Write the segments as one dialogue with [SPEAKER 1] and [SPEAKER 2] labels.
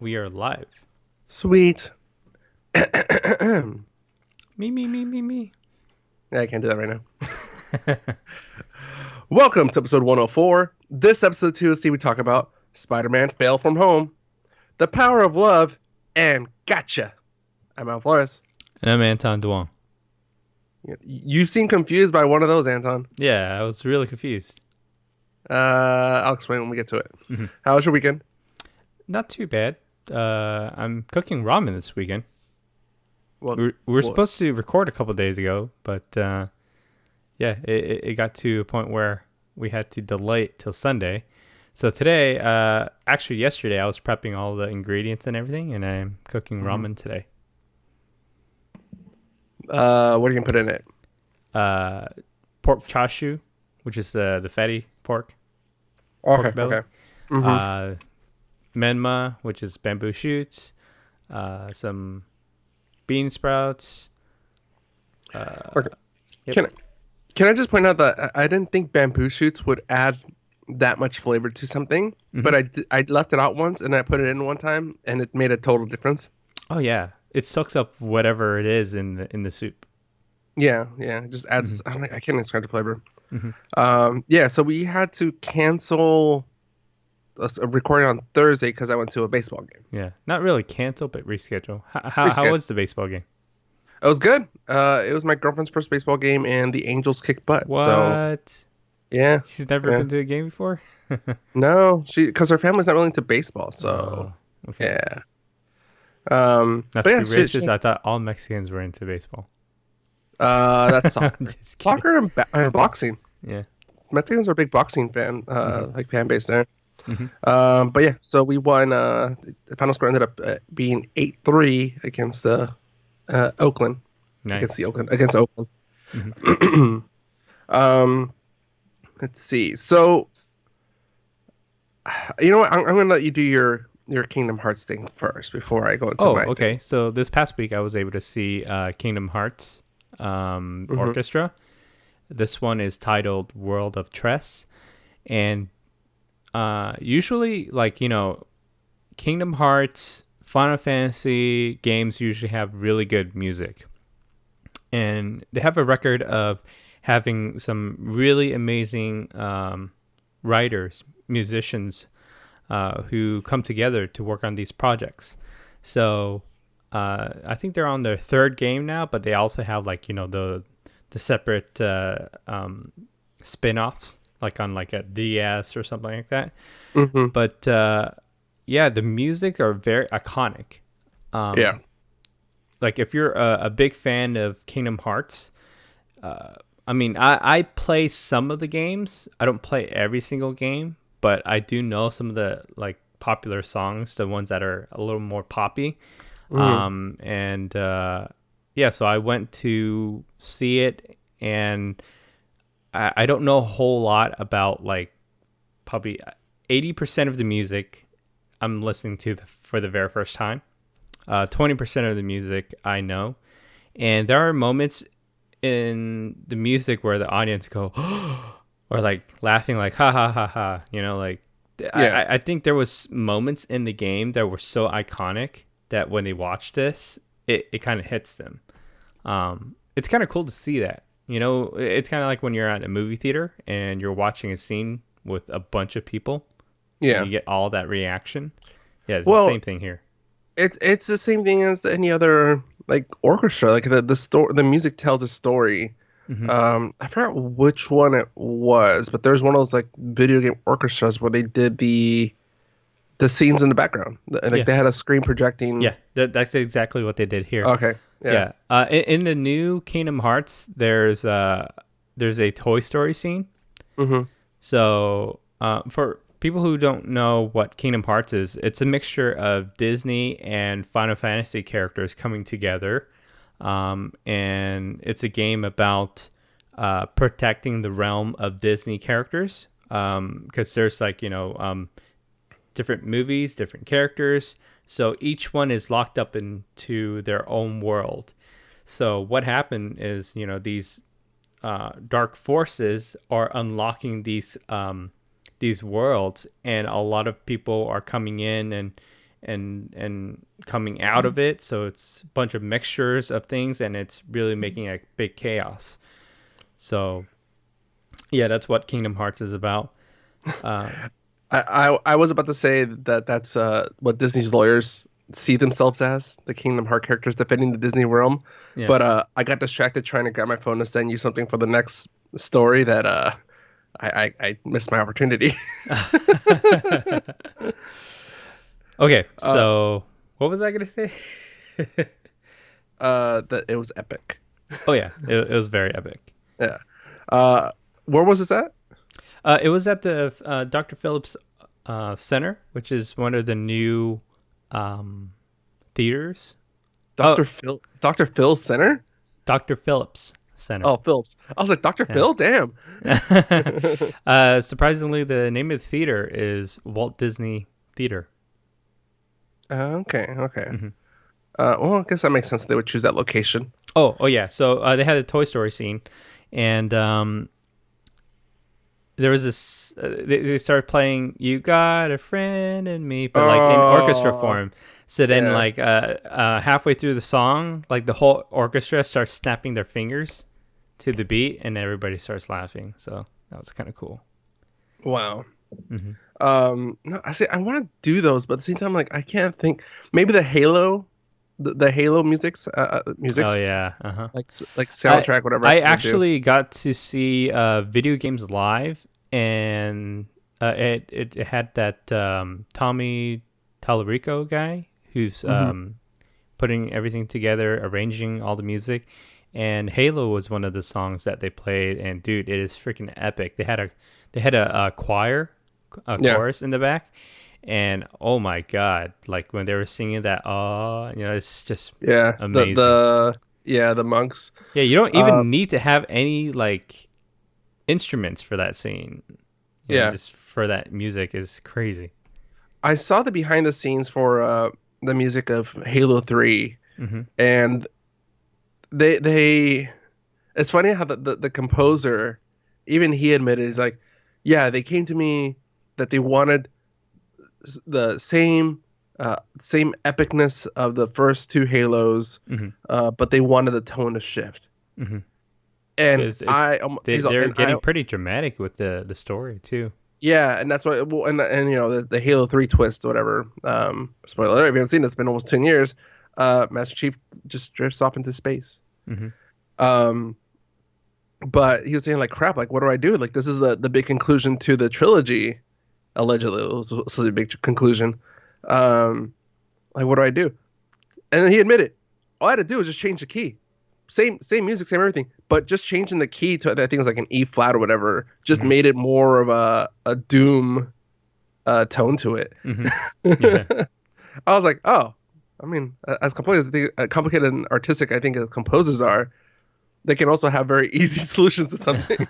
[SPEAKER 1] We are live.
[SPEAKER 2] Sweet. Yeah,
[SPEAKER 1] Me.
[SPEAKER 2] I can't do that right now. Welcome to episode 104. This episode 2OC we talk about Spider-Man Fail From Home, The Power of Love, and Gotcha. I'm Al Flores.
[SPEAKER 1] And I'm Anton Duong.
[SPEAKER 2] You seem confused by one of those, Anton.
[SPEAKER 1] Yeah, I was really confused.
[SPEAKER 2] I'll explain when we get to it.
[SPEAKER 1] Mm-hmm.
[SPEAKER 2] How was your weekend?
[SPEAKER 1] Not too bad. I'm cooking ramen this weekend.
[SPEAKER 2] Well,
[SPEAKER 1] We were supposed to record a couple days ago, but it got to a point where we had to delay it till Sunday. So today, actually yesterday, I was prepping all the ingredients and everything, and I'm cooking ramen today.
[SPEAKER 2] what are you gonna put in it?
[SPEAKER 1] Pork chashu, which is the fatty pork.
[SPEAKER 2] Okay,
[SPEAKER 1] Pork belly.
[SPEAKER 2] okay. Mm-hmm.
[SPEAKER 1] Menma, which is bamboo shoots. Some bean sprouts.
[SPEAKER 2] Okay.
[SPEAKER 1] Yep.
[SPEAKER 2] Can I just point out that I didn't think bamboo shoots would add that much flavor to something, but I left it out once and I put it in one time and it made a total difference.
[SPEAKER 1] Oh yeah, it soaks up whatever it is in the soup.
[SPEAKER 2] Yeah, it just adds. I can't describe the flavor.
[SPEAKER 1] Mm-hmm.
[SPEAKER 2] Yeah, so we had to cancel a recording on Thursday because I went to a baseball game.
[SPEAKER 1] Yeah, not really cancel, but reschedule. How
[SPEAKER 2] Reschedule.
[SPEAKER 1] was the baseball game?
[SPEAKER 2] It was good. It was my girlfriend's first baseball game, and the Angels kicked butt.
[SPEAKER 1] What?
[SPEAKER 2] So yeah,
[SPEAKER 1] She's never been to a game before.
[SPEAKER 2] no, because her family's not really into baseball. So
[SPEAKER 1] Oh, okay.
[SPEAKER 2] yeah.
[SPEAKER 1] Not
[SPEAKER 2] But
[SPEAKER 1] to
[SPEAKER 2] yeah,
[SPEAKER 1] be racist, I thought all Mexicans were into baseball.
[SPEAKER 2] That's soccer,
[SPEAKER 1] Just kidding.
[SPEAKER 2] soccer and boxing.
[SPEAKER 1] Yeah.
[SPEAKER 2] Mexicans are a big boxing fan, like fan base there.
[SPEAKER 1] Mm-hmm.
[SPEAKER 2] But yeah, so we won. The final score ended up being 8-3 against the Oakland,
[SPEAKER 1] Nice.
[SPEAKER 2] against Oakland.
[SPEAKER 1] Mm-hmm.
[SPEAKER 2] um, let's see. So you know what? I'm gonna let you do your Kingdom Hearts thing first before I go into
[SPEAKER 1] Oh,
[SPEAKER 2] my
[SPEAKER 1] okay.
[SPEAKER 2] thing.
[SPEAKER 1] So this past week, I was able to see Kingdom Hearts Orchestra. This one is titled World of Tress. And usually, Kingdom Hearts, Final Fantasy games usually have really good music. And they have a record of having some really amazing writers, musicians, who come together to work on these projects. So I think they're on their third game now, but they also have the separate spin-offs, like on like a DS or something like that.
[SPEAKER 2] Mm-hmm.
[SPEAKER 1] But yeah, the music are very iconic.
[SPEAKER 2] Yeah.
[SPEAKER 1] Like if you're a big fan of Kingdom Hearts, I play some of the games. I don't play every single game, but I do know some of the like popular songs, the ones that are a little more poppy. So I went to see it, and I don't know a whole lot about like probably 80% of the music I'm listening to for the very first time. 20% of the music I know, and there are moments in the music where the audience go or like laughing like ha ha ha ha,
[SPEAKER 2] Yeah.
[SPEAKER 1] I think there was moments in the game that were so iconic that when they watch this, it kind of hits them. It's kind of cool to see that. It's kind of like when you're at a movie theater and you're watching a scene with a bunch of people and
[SPEAKER 2] Yeah.
[SPEAKER 1] you get all that reaction. Yeah, it's the
[SPEAKER 2] Well,
[SPEAKER 1] same thing here.
[SPEAKER 2] it's the same thing as any other like orchestra. Like the music tells a story.
[SPEAKER 1] Hmm.
[SPEAKER 2] I forgot which one it was, but there's one of those like video game orchestras where they did the scenes in the background. Like
[SPEAKER 1] Yeah.
[SPEAKER 2] they had a screen projecting.
[SPEAKER 1] Yeah, that's exactly what they did here.
[SPEAKER 2] Okay. Yeah.
[SPEAKER 1] Yeah. In the new Kingdom Hearts, there's a Toy Story scene.
[SPEAKER 2] Mm-hmm.
[SPEAKER 1] So for people who don't know what Kingdom Hearts is, it's a mixture of Disney and Final Fantasy characters coming together, and it's a game about protecting the realm of Disney characters. Because there's different movies, different characters. So each one is locked up into their own world. So what happened is, these dark forces are unlocking these worlds, and a lot of people are coming in and coming out of it. So it's a bunch of mixtures of things, and it's really making a big chaos. So yeah, that's what Kingdom Hearts is about.
[SPEAKER 2] I was about to say that's what Disney's lawyers see themselves as, the Kingdom Heart characters defending the Disney realm.
[SPEAKER 1] Yeah.
[SPEAKER 2] But I got distracted trying to grab my phone to send you something for the next story that I missed my opportunity.
[SPEAKER 1] Okay, so what was I gonna say?
[SPEAKER 2] That it was epic.
[SPEAKER 1] Oh yeah, it was very epic.
[SPEAKER 2] Yeah. Where was this at?
[SPEAKER 1] It was at the Dr. Phillips Center, which is one of the new theaters.
[SPEAKER 2] Dr. Phil's Center?
[SPEAKER 1] Dr. Phillips Center.
[SPEAKER 2] Oh, Phillips. I was like, Dr. Phil? Damn.
[SPEAKER 1] Surprisingly, the name of the theater is Walt Disney Theater.
[SPEAKER 2] Okay. Mm-hmm. Well, I guess that makes sense. They would choose that location.
[SPEAKER 1] Oh yeah. So they had a Toy Story scene, and there was this. They started playing "You Got a Friend in Me," but like in orchestra form. So then, like halfway through the song, like the whole orchestra starts snapping their fingers to the beat, and everybody starts laughing. So that was kind of cool.
[SPEAKER 2] Wow.
[SPEAKER 1] Mm-hmm.
[SPEAKER 2] No, I want to do those, but at the same time, like I can't think. Maybe the Halo, the Halo musics.
[SPEAKER 1] Oh yeah,
[SPEAKER 2] like soundtrack, whatever.
[SPEAKER 1] I actually got to see video games live, and it had that Tommy Tallarico guy who's putting everything together, arranging all the music, and Halo was one of the songs that they played, and dude, it is freaking epic. They had a choir. Chorus in the back, and oh my god, like when they were singing that, it's just amazing.
[SPEAKER 2] The monks.
[SPEAKER 1] Yeah, you don't even need to have any like instruments for that scene. Just for that music is crazy.
[SPEAKER 2] I saw the behind the scenes for the music of Halo 3, and they it's funny how the composer, even he admitted, he's like, yeah, they came to me that they wanted the same epicness of the first two Halos, but they wanted the tone to shift. And
[SPEAKER 1] they're getting pretty dramatic with the story too.
[SPEAKER 2] Yeah, and that's why. Well, and the Halo 3 twist, or whatever. Spoiler alert: if you haven't seen it, it's been almost 10 years. Master Chief just drifts off into space. But he was saying like, crap, like what do I do? Like this is the big conclusion to the trilogy. Allegedly, it was a big conclusion. Like what do I do? And then he admitted, all I had to do was just change the key. Same music, same everything, but just changing the key to, I think it was like an E flat or whatever, just made it more of a Doom tone to it. I was like, oh, I mean, as complicated and artistic I think as composers are, they can also have very easy solutions to something.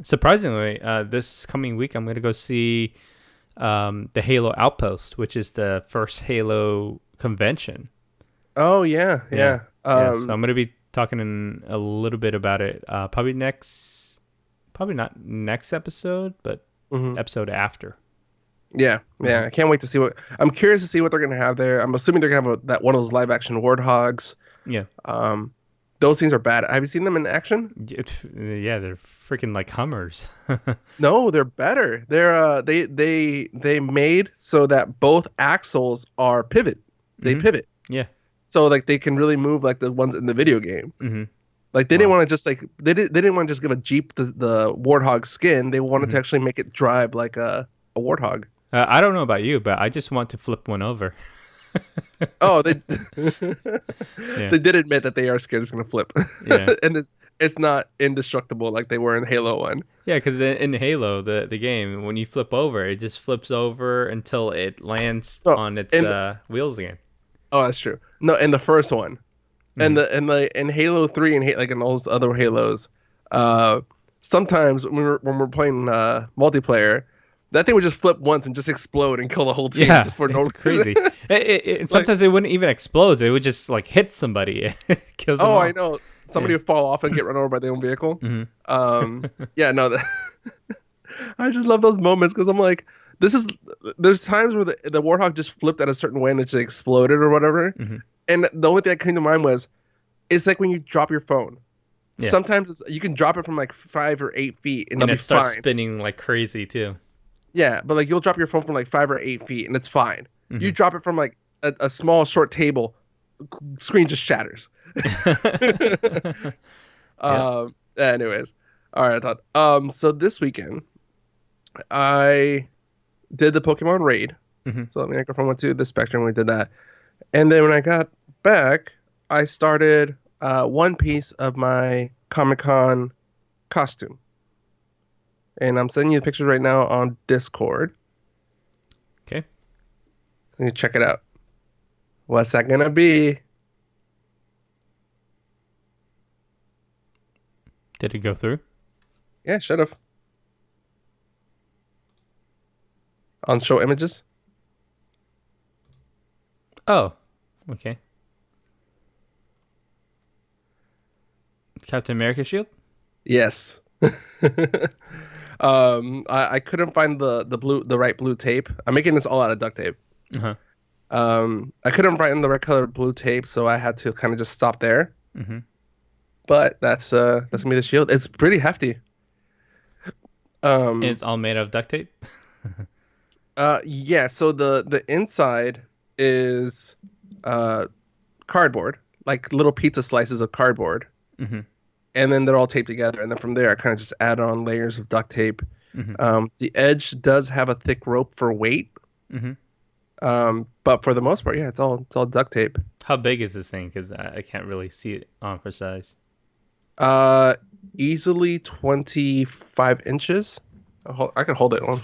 [SPEAKER 1] Surprisingly, this coming week I'm going to go see the Halo Outpost, which is the first Halo convention.
[SPEAKER 2] Oh yeah.
[SPEAKER 1] So I'm going to be talking a little bit about it. Probably not next episode, but episode after.
[SPEAKER 2] Yeah. I can't wait to see I'm curious to see what they're going to have there. I'm assuming they're going to have that one of those live action warthogs. Yeah. Those things are bad. Have you seen them in action?
[SPEAKER 1] Yeah, they're freaking like Hummers.
[SPEAKER 2] No, they're better. They're they made so that both axles are pivot. They pivot.
[SPEAKER 1] Yeah.
[SPEAKER 2] So like they can really move like the ones in the video game. Like they didn't want to just like they didn't want to just give a Jeep the warthog skin. They wanted to actually make it drive like a warthog.
[SPEAKER 1] I don't know about you, but I just want to flip one over.
[SPEAKER 2] Oh, they did admit that they are scared it's going to flip. Yeah. And it's not indestructible like they were in Halo 1.
[SPEAKER 1] Yeah, because in Halo, the game, when you flip over, it just flips over until it lands on its wheels again.
[SPEAKER 2] Oh, that's true. No, in the first one. And in Halo 3 and like in all those other Halos, sometimes when we're playing multiplayer, that thing would just flip once and just explode and kill the whole team just for no reason.
[SPEAKER 1] Crazy. Sometimes it wouldn't even explode. It would just like hit somebody. Kills them all.
[SPEAKER 2] I know. Somebody would fall off and get run over by their own vehicle. Yeah, no. I just love those moments because I'm like, this is there's times where the Warthog just flipped at a certain way and it just exploded or whatever.
[SPEAKER 1] Hmm.
[SPEAKER 2] And the only thing that came to mind was it's like when you drop your phone.
[SPEAKER 1] Yeah.
[SPEAKER 2] Sometimes you can drop it from like 5 or 8 feet and
[SPEAKER 1] And
[SPEAKER 2] it'll be
[SPEAKER 1] it starts
[SPEAKER 2] fine.
[SPEAKER 1] spinning like crazy too.
[SPEAKER 2] Yeah, but like you'll drop your phone from like 5 or 8 feet and it's fine. You
[SPEAKER 1] Hmm.
[SPEAKER 2] drop it from like a small short table, screen just shatters.
[SPEAKER 1] Yep.
[SPEAKER 2] Anyways, all right. I thought. So this weekend I did the Pokemon raid.
[SPEAKER 1] Hmm.
[SPEAKER 2] So me and my girlfriend went to the Spectrum. We did that, and then when I got back, I started one piece of my Comic Con costume, and I'm sending you the pictures right now on Discord.
[SPEAKER 1] Okay.
[SPEAKER 2] You check it out. What's that gonna be?
[SPEAKER 1] Did it go through?
[SPEAKER 2] Yeah, should have. On show images.
[SPEAKER 1] Oh, okay. Captain America shield?
[SPEAKER 2] Yes. I couldn't find the right blue tape. I'm making this all out of duct tape.
[SPEAKER 1] Uh-huh.
[SPEAKER 2] I couldn't find the right color blue tape, so I had to kind of just stop there.
[SPEAKER 1] Mm-hmm.
[SPEAKER 2] But that's gonna be the shield. It's pretty hefty.
[SPEAKER 1] And
[SPEAKER 2] Um,
[SPEAKER 1] it's all made of duct tape?
[SPEAKER 2] yeah. So the inside is cardboard, like little pizza slices of cardboard,
[SPEAKER 1] Mm-hmm.
[SPEAKER 2] and then they're all taped together. And then from there, I kind of just add on layers of duct tape.
[SPEAKER 1] Mm-hmm.
[SPEAKER 2] The edge does have a thick rope for weight.
[SPEAKER 1] Mm-hmm.
[SPEAKER 2] But for the most part, yeah, it's all duct tape.
[SPEAKER 1] How big is this thing? Because I can't really see it on for size.
[SPEAKER 2] Uh, Easily 25 inches. I can hold it on.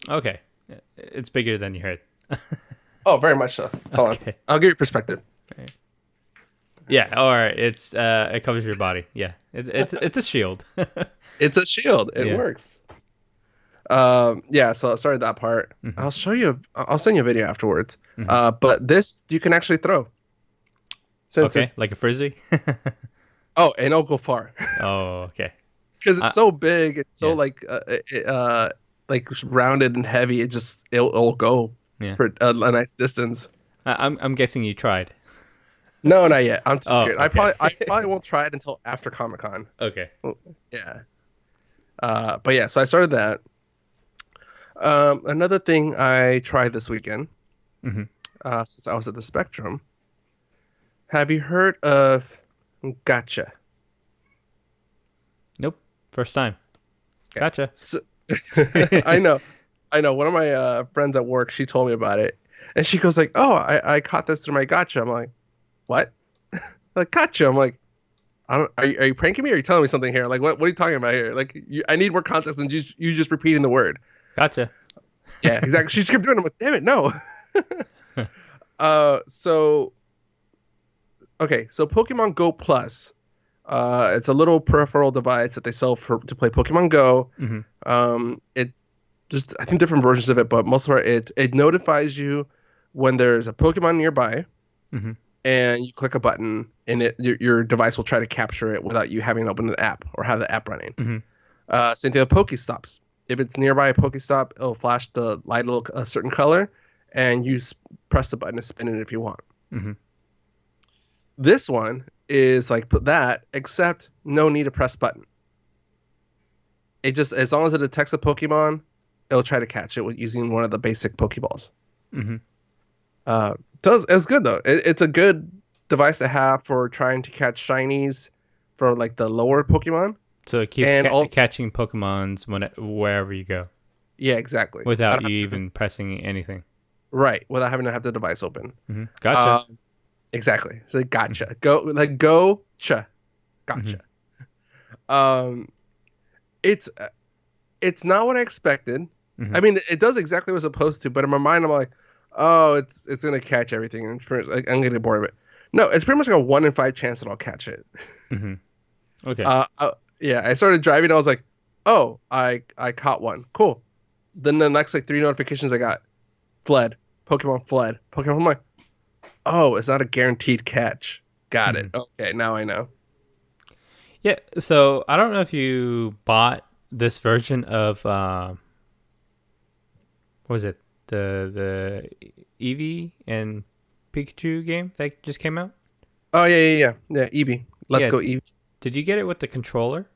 [SPEAKER 1] Okay. It's bigger than you heard.
[SPEAKER 2] Oh, very much so. Hold on.
[SPEAKER 1] Okay.
[SPEAKER 2] I'll give you perspective.
[SPEAKER 1] Yeah, all right. It covers your body. Yeah. It's a shield.
[SPEAKER 2] It's a shield. It
[SPEAKER 1] Yeah.
[SPEAKER 2] works. Yeah, so I started that part.
[SPEAKER 1] Mm-hmm.
[SPEAKER 2] I'll show you. I'll send you a video afterwards.
[SPEAKER 1] Mm-hmm.
[SPEAKER 2] But this you can actually throw. Since
[SPEAKER 1] Okay,
[SPEAKER 2] it's
[SPEAKER 1] like a frisbee?
[SPEAKER 2] oh, and it'll go far
[SPEAKER 1] Oh, okay.
[SPEAKER 2] because it's
[SPEAKER 1] Uh,
[SPEAKER 2] so big. It's so
[SPEAKER 1] yeah.
[SPEAKER 2] like rounded and heavy. It'll go
[SPEAKER 1] Yeah.
[SPEAKER 2] for a nice distance.
[SPEAKER 1] I'm guessing you tried.
[SPEAKER 2] No, not yet. I'm too
[SPEAKER 1] Oh,
[SPEAKER 2] scared.
[SPEAKER 1] okay.
[SPEAKER 2] I probably won't try it until after Comic Con.
[SPEAKER 1] Okay.
[SPEAKER 2] Yeah. But yeah, so I started that. Another thing I tried this weekend,
[SPEAKER 1] Mm-hmm.
[SPEAKER 2] since I was at the Spectrum. Have you heard of Gotcha?
[SPEAKER 1] Nope. First time.
[SPEAKER 2] Okay.
[SPEAKER 1] Gotcha.
[SPEAKER 2] So, I know, One of my friends at work, she told me about it, and she goes like, "Oh, I caught this through my Gotcha." I'm like, "What?" Like Gotcha. I'm like, "I don't. Are you pranking me? Or are you telling me something here? Like, what are you talking about here? Like, I need more context than you just repeating the word."
[SPEAKER 1] Gotcha.
[SPEAKER 2] Yeah, exactly. She just kept doing it. I'm like, damn it, no. So okay, so Pokemon Go Plus. It's a little peripheral device that they sell to play Pokemon Go.
[SPEAKER 1] Mm-hmm.
[SPEAKER 2] It just I think different versions of it, but most of it notifies you when there's a Pokemon nearby,
[SPEAKER 1] Mm-hmm.
[SPEAKER 2] and you click a button, and your device will try to capture it without you having to open the app or have the app running.
[SPEAKER 1] Mm-hmm.
[SPEAKER 2] Same thing with Pokestops. If it's nearby a Pokestop, it'll flash the light a certain color, and you press the button to spin it if you want.
[SPEAKER 1] Mm-hmm.
[SPEAKER 2] This one is like put that, except no need to press button. It just as long as it detects a Pokemon, it'll try to catch it with using one of the basic Pokeballs.
[SPEAKER 1] Mm-hmm.
[SPEAKER 2] It's good though. It's a good device to have for trying to catch shinies for like the lower Pokemon.
[SPEAKER 1] So it keeps
[SPEAKER 2] And
[SPEAKER 1] catching Pokemons wherever you go
[SPEAKER 2] yeah, exactly. I
[SPEAKER 1] without
[SPEAKER 2] don't
[SPEAKER 1] you
[SPEAKER 2] have to-
[SPEAKER 1] even pressing anything.
[SPEAKER 2] right, without having to have the device open.
[SPEAKER 1] Mm-hmm. Gotcha.
[SPEAKER 2] Exactly. So gotcha. Gotcha. Um, it's not what I expected.
[SPEAKER 1] Mm-hmm.
[SPEAKER 2] I mean, it does exactly what it's supposed to, but in my mind, I'm like, oh, it's gonna catch everything, and like, I'm gonna get bored of it. No, it's pretty much like a 1 in 5 chance that I'll catch it.
[SPEAKER 1] Mm-hmm. Okay.
[SPEAKER 2] Yeah, I started driving. I was like, oh, I caught one. Cool. Then the next like 3 notifications I got, fled. Pokemon fled. Pokemon. I'm like, oh, it's not a guaranteed catch. Got it. Okay, now I know.
[SPEAKER 1] Yeah. So I don't know if you bought this version of what was it? The Eevee and Pikachu game that just came out?
[SPEAKER 2] Oh yeah. Eevee. Let's
[SPEAKER 1] Yeah.
[SPEAKER 2] go Eevee.
[SPEAKER 1] Did you get it with the controller?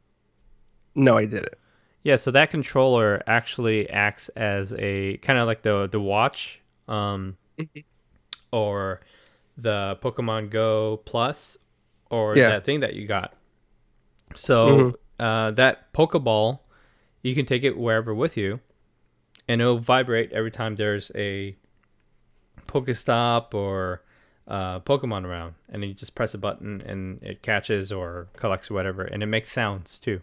[SPEAKER 2] No, I did it.
[SPEAKER 1] Yeah, so that controller actually acts as a kind of like the watch, or the Pokemon Go Plus, or
[SPEAKER 2] Yeah.
[SPEAKER 1] that thing that you got.
[SPEAKER 2] hmm
[SPEAKER 1] So that Pokeball, you can take it wherever with you, and it'll vibrate every time there's a Pokestop or Pokemon around, and then you just press a button and it catches or collects whatever, and it makes sounds too.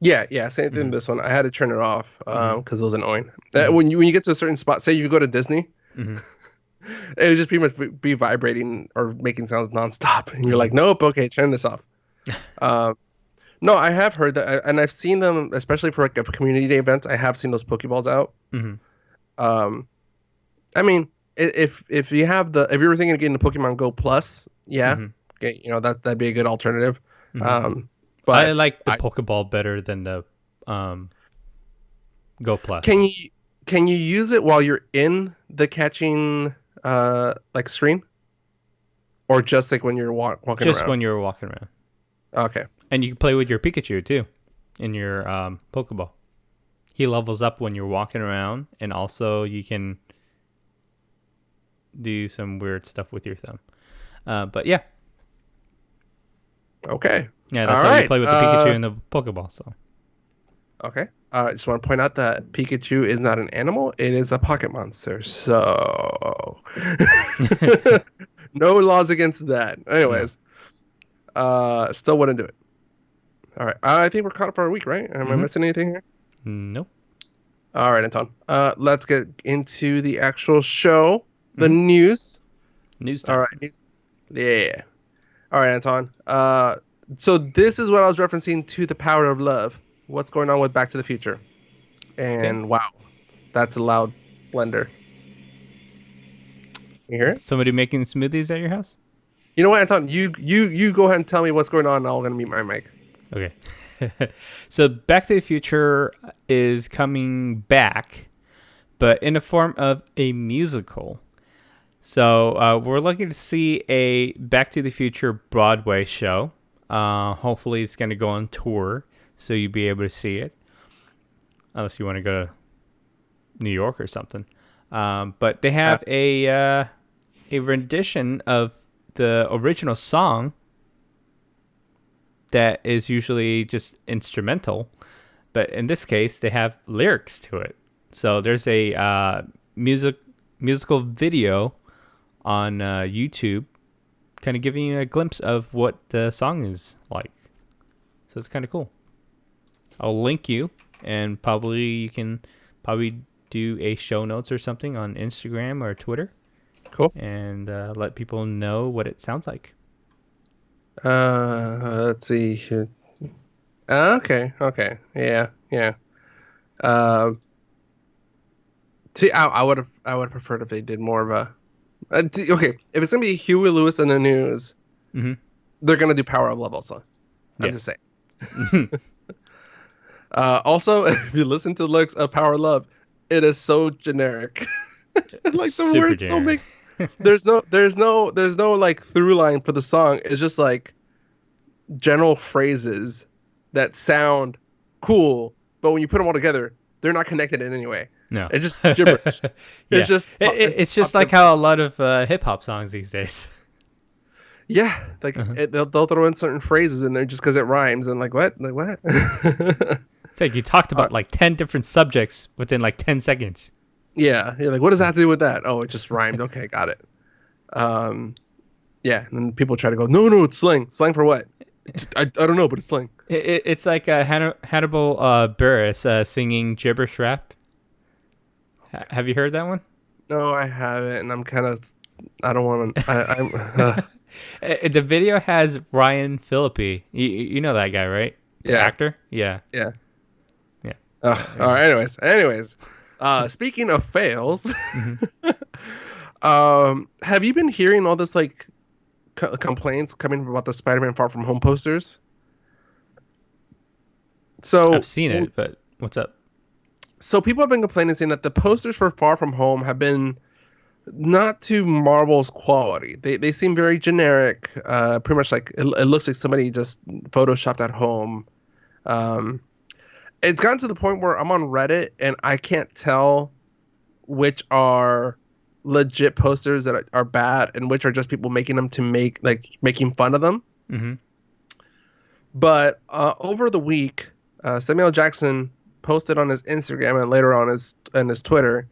[SPEAKER 2] Yeah. Same thing.
[SPEAKER 1] Mm-hmm.
[SPEAKER 2] This one, I had to turn it off
[SPEAKER 1] Mm-hmm.
[SPEAKER 2] because it was annoying.
[SPEAKER 1] Mm-hmm.
[SPEAKER 2] When you get to a certain spot, say you go to Disney,
[SPEAKER 1] Mm-hmm.
[SPEAKER 2] it would just pretty much be vibrating or making sounds nonstop, and you're
[SPEAKER 1] Mm-hmm.
[SPEAKER 2] like, nope, okay, turn this off. Um, no, I have heard that, and I've seen them, especially for like a community day events. I have seen those Pokeballs out.
[SPEAKER 1] Mm-hmm.
[SPEAKER 2] Um, I mean, if you have if you were thinking of getting the Pokemon Go Plus, yeah,
[SPEAKER 1] Mm-hmm.
[SPEAKER 2] okay, that'd be a good alternative.
[SPEAKER 1] Mm-hmm. I
[SPEAKER 2] But
[SPEAKER 1] like the Pokeball better than the Go Plus.
[SPEAKER 2] can you use it while you're in the catching like screen, or just like when you're walking
[SPEAKER 1] Just
[SPEAKER 2] around?
[SPEAKER 1] when you're walking around.
[SPEAKER 2] Okay.
[SPEAKER 1] And you can play with your Pikachu too in your Pokeball. He levels up when you're walking around, and also you can do some weird stuff with your thumb. But yeah.
[SPEAKER 2] Okay.
[SPEAKER 1] Yeah, that's
[SPEAKER 2] All
[SPEAKER 1] how
[SPEAKER 2] right.
[SPEAKER 1] you play with the Pikachu and the Pokeball. So
[SPEAKER 2] Okay. I just want to point out that Pikachu is not an animal; it is a pocket monster. So no laws against that. Anyways, still wouldn't do it. All right. I think we're caught up for a week, right? Am I missing anything here?
[SPEAKER 1] Nope.
[SPEAKER 2] All right, Anton. Let's get into the actual show, the news.
[SPEAKER 1] News time.
[SPEAKER 2] All right. News. Yeah. All right, Anton. So this is what I was referencing to the power of love. What's going on with Back to the Future? And wow, that's a loud blender. You hear it?
[SPEAKER 1] Somebody making smoothies at your house?
[SPEAKER 2] You know what, Anton? You go ahead and tell me what's going on, and I'm gonna mute my mic.
[SPEAKER 1] Okay. So Back to the Future is coming back, but in the form of a musical. So we're looking to see a Back to the Future Broadway show. Hopefully it's going to go on tour, so you'll be able to see it. Unless you want to go to New York or something. But they have a rendition of the original song that is usually just instrumental, but in this case they have lyrics to it. So there's a musical video on YouTube, kind of giving you a glimpse of what the song is like. So it's kind of cool. I'll link you, and probably you can do a show notes or something on Instagram or Twitter.
[SPEAKER 2] Cool.
[SPEAKER 1] And let people know what it sounds like.
[SPEAKER 2] Let's see here. Okay. Yeah. See, I would have preferred if they did more of a. Okay, if it's gonna be Huey Lewis in the news, they're gonna do Power of Love also. I'm just saying. Also, if you listen to the lyrics of Power of Love, it is so generic. Like the words don't make. There's no like through line for the song. It's just like general phrases that sound cool, but when you put them all together, they're not connected in any way.
[SPEAKER 1] No,
[SPEAKER 2] it's just gibberish. It's just
[SPEAKER 1] it's just like how a lot of hip hop songs these days.
[SPEAKER 2] Yeah, like they'll throw in certain phrases in there just because it rhymes, and like what?
[SPEAKER 1] It's like you talked about like 10 different subjects within like 10 seconds.
[SPEAKER 2] Yeah, you're like, what does that have to do with that? Oh, it just rhymed. Okay, got it. Yeah, and then people try to go, no, it's slang. Slang for what? I don't know, but it's slang.
[SPEAKER 1] It's like Hannibal Buress singing gibberish rap. Have you heard that one?
[SPEAKER 2] No, I haven't, and I'm kind of, I don't want to.
[SPEAKER 1] The video has Ryan Phillippe. You know that guy, right? The actor? Yeah.
[SPEAKER 2] All right. Anyways, speaking of fails, have you been hearing all this like complaints coming about the Spider-Man Far From Home posters? So
[SPEAKER 1] I've seen it, but what's up?
[SPEAKER 2] So people have been complaining, saying that the posters for Far From Home have been not to Marvel's quality. They seem very generic. Pretty much like it looks like somebody just photoshopped at home. Um, it's gotten to the point where I'm on Reddit and I can't tell which are legit posters that are bad and which are just people making them to making fun of them.
[SPEAKER 1] Mm-hmm.
[SPEAKER 2] But over the week, Samuel Jackson posted on his Instagram and later on his Twitter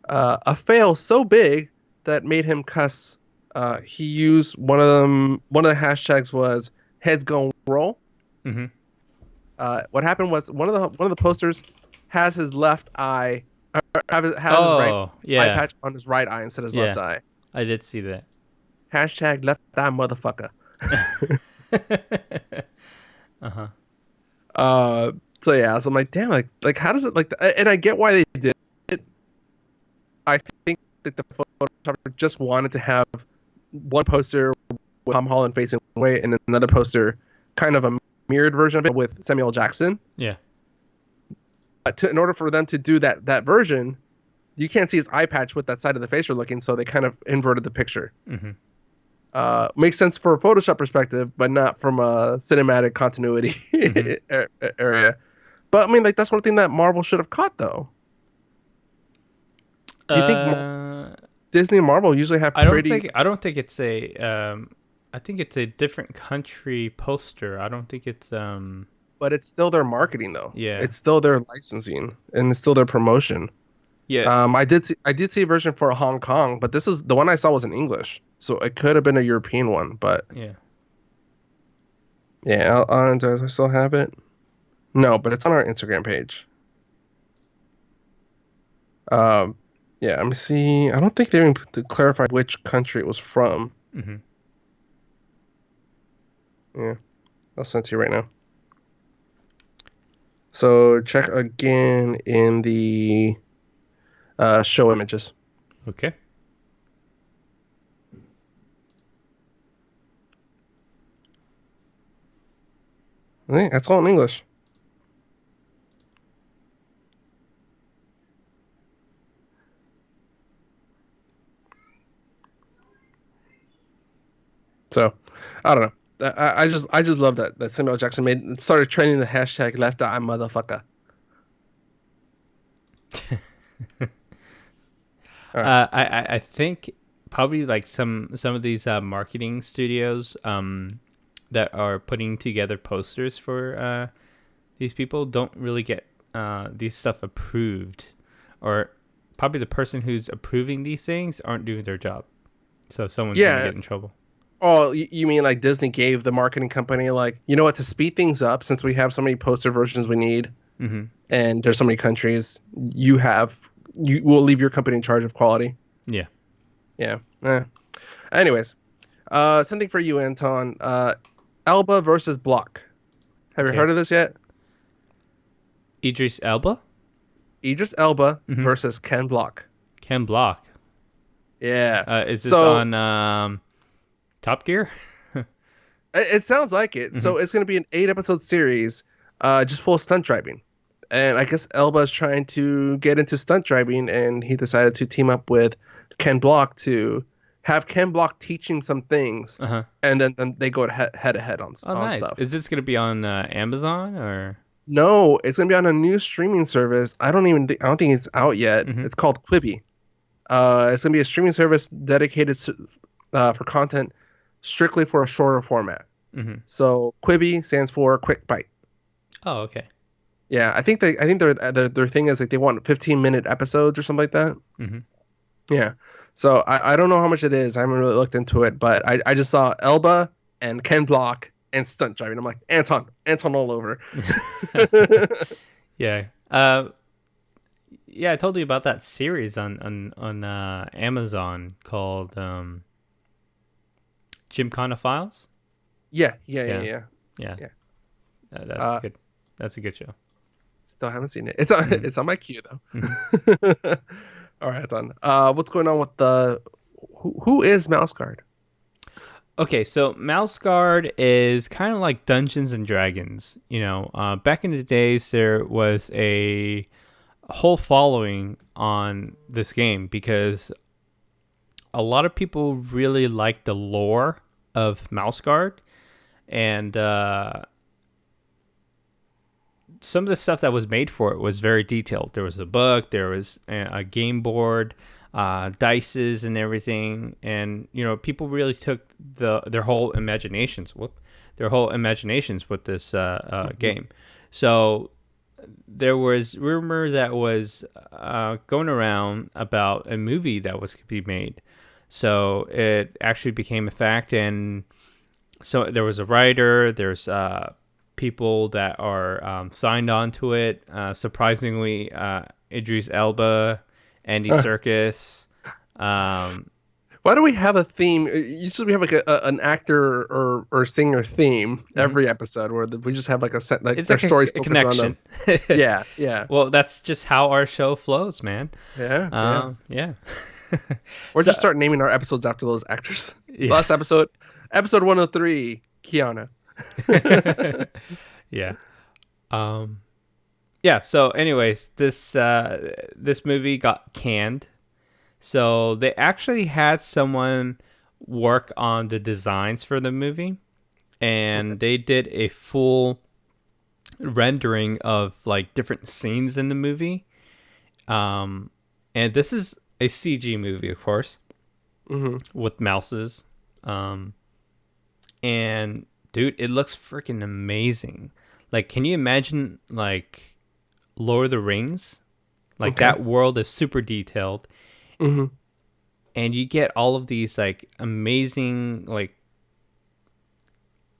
[SPEAKER 2] a fail so big that made him cuss. He used one of them. One of the hashtags was "heads gonna roll."
[SPEAKER 1] Mm-hmm.
[SPEAKER 2] What happened was one of the posters has his left eye, has his right eye patch on his right eye instead of his left eye.
[SPEAKER 1] I did see that.
[SPEAKER 2] Hashtag left eye motherfucker.
[SPEAKER 1] Uh-huh.
[SPEAKER 2] So yeah, so I'm like, damn, like how does it like? And I get why they did it. I think that the photographer just wanted to have one poster with Tom Holland facing away and then another poster, kind of a mirrored version of it with Samuel Jackson.
[SPEAKER 1] Yeah.
[SPEAKER 2] In order for them to do that version, you can't see his eye patch with that side of the face you're looking, so they kind of inverted the picture.
[SPEAKER 1] Mm-hmm.
[SPEAKER 2] Makes sense for a Photoshop perspective, but not from a cinematic continuity area. But I mean, like that's one thing that Marvel should have caught, though. You think Disney and Marvel usually have pretty?
[SPEAKER 1] I don't think it's a. I think it's a different country poster. I don't think it's.
[SPEAKER 2] But it's still their marketing, though.
[SPEAKER 1] Yeah.
[SPEAKER 2] It's still their licensing, and it's still their promotion.
[SPEAKER 1] Yeah.
[SPEAKER 2] I did see a version for Hong Kong, but this is the one I saw was in English, so it could have been a European one. But
[SPEAKER 1] yeah.
[SPEAKER 2] Yeah, does I still have it? No, but it's on our Instagram page. Yeah, let me see. I don't think they even clarified which country it was from.
[SPEAKER 1] Mm-hmm.
[SPEAKER 2] Yeah, I'll send it to you right now. So check again in the show images.
[SPEAKER 1] Okay.
[SPEAKER 2] Okay, that's all in English. So, I don't know. I just love that Samuel Jackson started trending the hashtag left eye motherfucker.
[SPEAKER 1] Right. I think probably like some of these marketing studios that are putting together posters for these people don't really get these stuff approved, or probably the person who's approving these things aren't doing their job, so someone's gonna get in trouble.
[SPEAKER 2] Oh, you mean like Disney gave the marketing company like, you know what, to speed things up, since we have so many poster versions we need, and there's so many countries, you will leave your company in charge of quality.
[SPEAKER 1] Yeah.
[SPEAKER 2] Yeah. Anyways, something for you, Anton. Elba versus Block. Have you heard of this yet?
[SPEAKER 1] Idris Elba
[SPEAKER 2] versus Ken Block.
[SPEAKER 1] Ken Block.
[SPEAKER 2] Yeah.
[SPEAKER 1] Is this on Top Gear?
[SPEAKER 2] It sounds like it. So it's going to be an 8-episode series, just full of stunt driving. And I guess Elba is trying to get into stunt driving, and he decided to team up with Ken Block to have Ken Block teaching some things, and then they go head to head on
[SPEAKER 1] nice.
[SPEAKER 2] stuff.
[SPEAKER 1] Is this going to be on Amazon or?
[SPEAKER 2] No, it's going to be on a new streaming service. I don't think it's out yet. It's called Quibi. It's going to be a streaming service dedicated for content strictly for a shorter format. So Quibi stands for Quick Bite.
[SPEAKER 1] Oh, okay.
[SPEAKER 2] Yeah, I think their thing is like they want 15-minute episodes or something like that. Yeah. So I don't know how much it is. I haven't really looked into it, but I just saw Elba and Ken Block and stunt driving. I'm like, Anton all over.
[SPEAKER 1] Yeah. Yeah, I told you about that series on Amazon called Gymkhana Files.
[SPEAKER 2] Yeah.
[SPEAKER 1] That's good. That's a good show.
[SPEAKER 2] Still haven't seen it. It's on my queue though. All right, Anton. What's going on with who is Mouse Guard?
[SPEAKER 1] Okay, so Mouse Guard is kind of like Dungeons and Dragons. You know, back in the days, there was a a whole following on this game because a lot of people really like the lore of Mouse Guard, and some of the stuff that was made for it was very detailed. There was a book, there was a game board, dices, and everything. And people really took their whole imaginations. Their whole imaginations with this game. So there was rumor that was going around about a movie that was to be made. So it actually became a fact, and so there was a writer. There's people that are signed on to it. Surprisingly, Idris Elba, Andy Serkis.
[SPEAKER 2] Why do we have a theme? Usually we have like an actor or singer theme every episode where we just have like a set, like
[SPEAKER 1] it's
[SPEAKER 2] their
[SPEAKER 1] like
[SPEAKER 2] stories
[SPEAKER 1] a
[SPEAKER 2] focused on
[SPEAKER 1] connection.
[SPEAKER 2] them. Yeah.
[SPEAKER 1] Well, that's just how our show flows, man.
[SPEAKER 2] Yeah. Or
[SPEAKER 1] So-
[SPEAKER 2] just start naming our episodes after those actors.
[SPEAKER 1] Yeah.
[SPEAKER 2] Last episode 103, Kiana.
[SPEAKER 1] Yeah. Yeah. So, anyways, this movie got canned. So they actually had someone work on the designs for the movie, and they did a full rendering of like different scenes in the movie. And this is a CG movie, of course, with mouses. And dude, it looks freaking amazing. Like, can you imagine like Lord of the Rings? Like that world is super detailed. And you get all of these like amazing like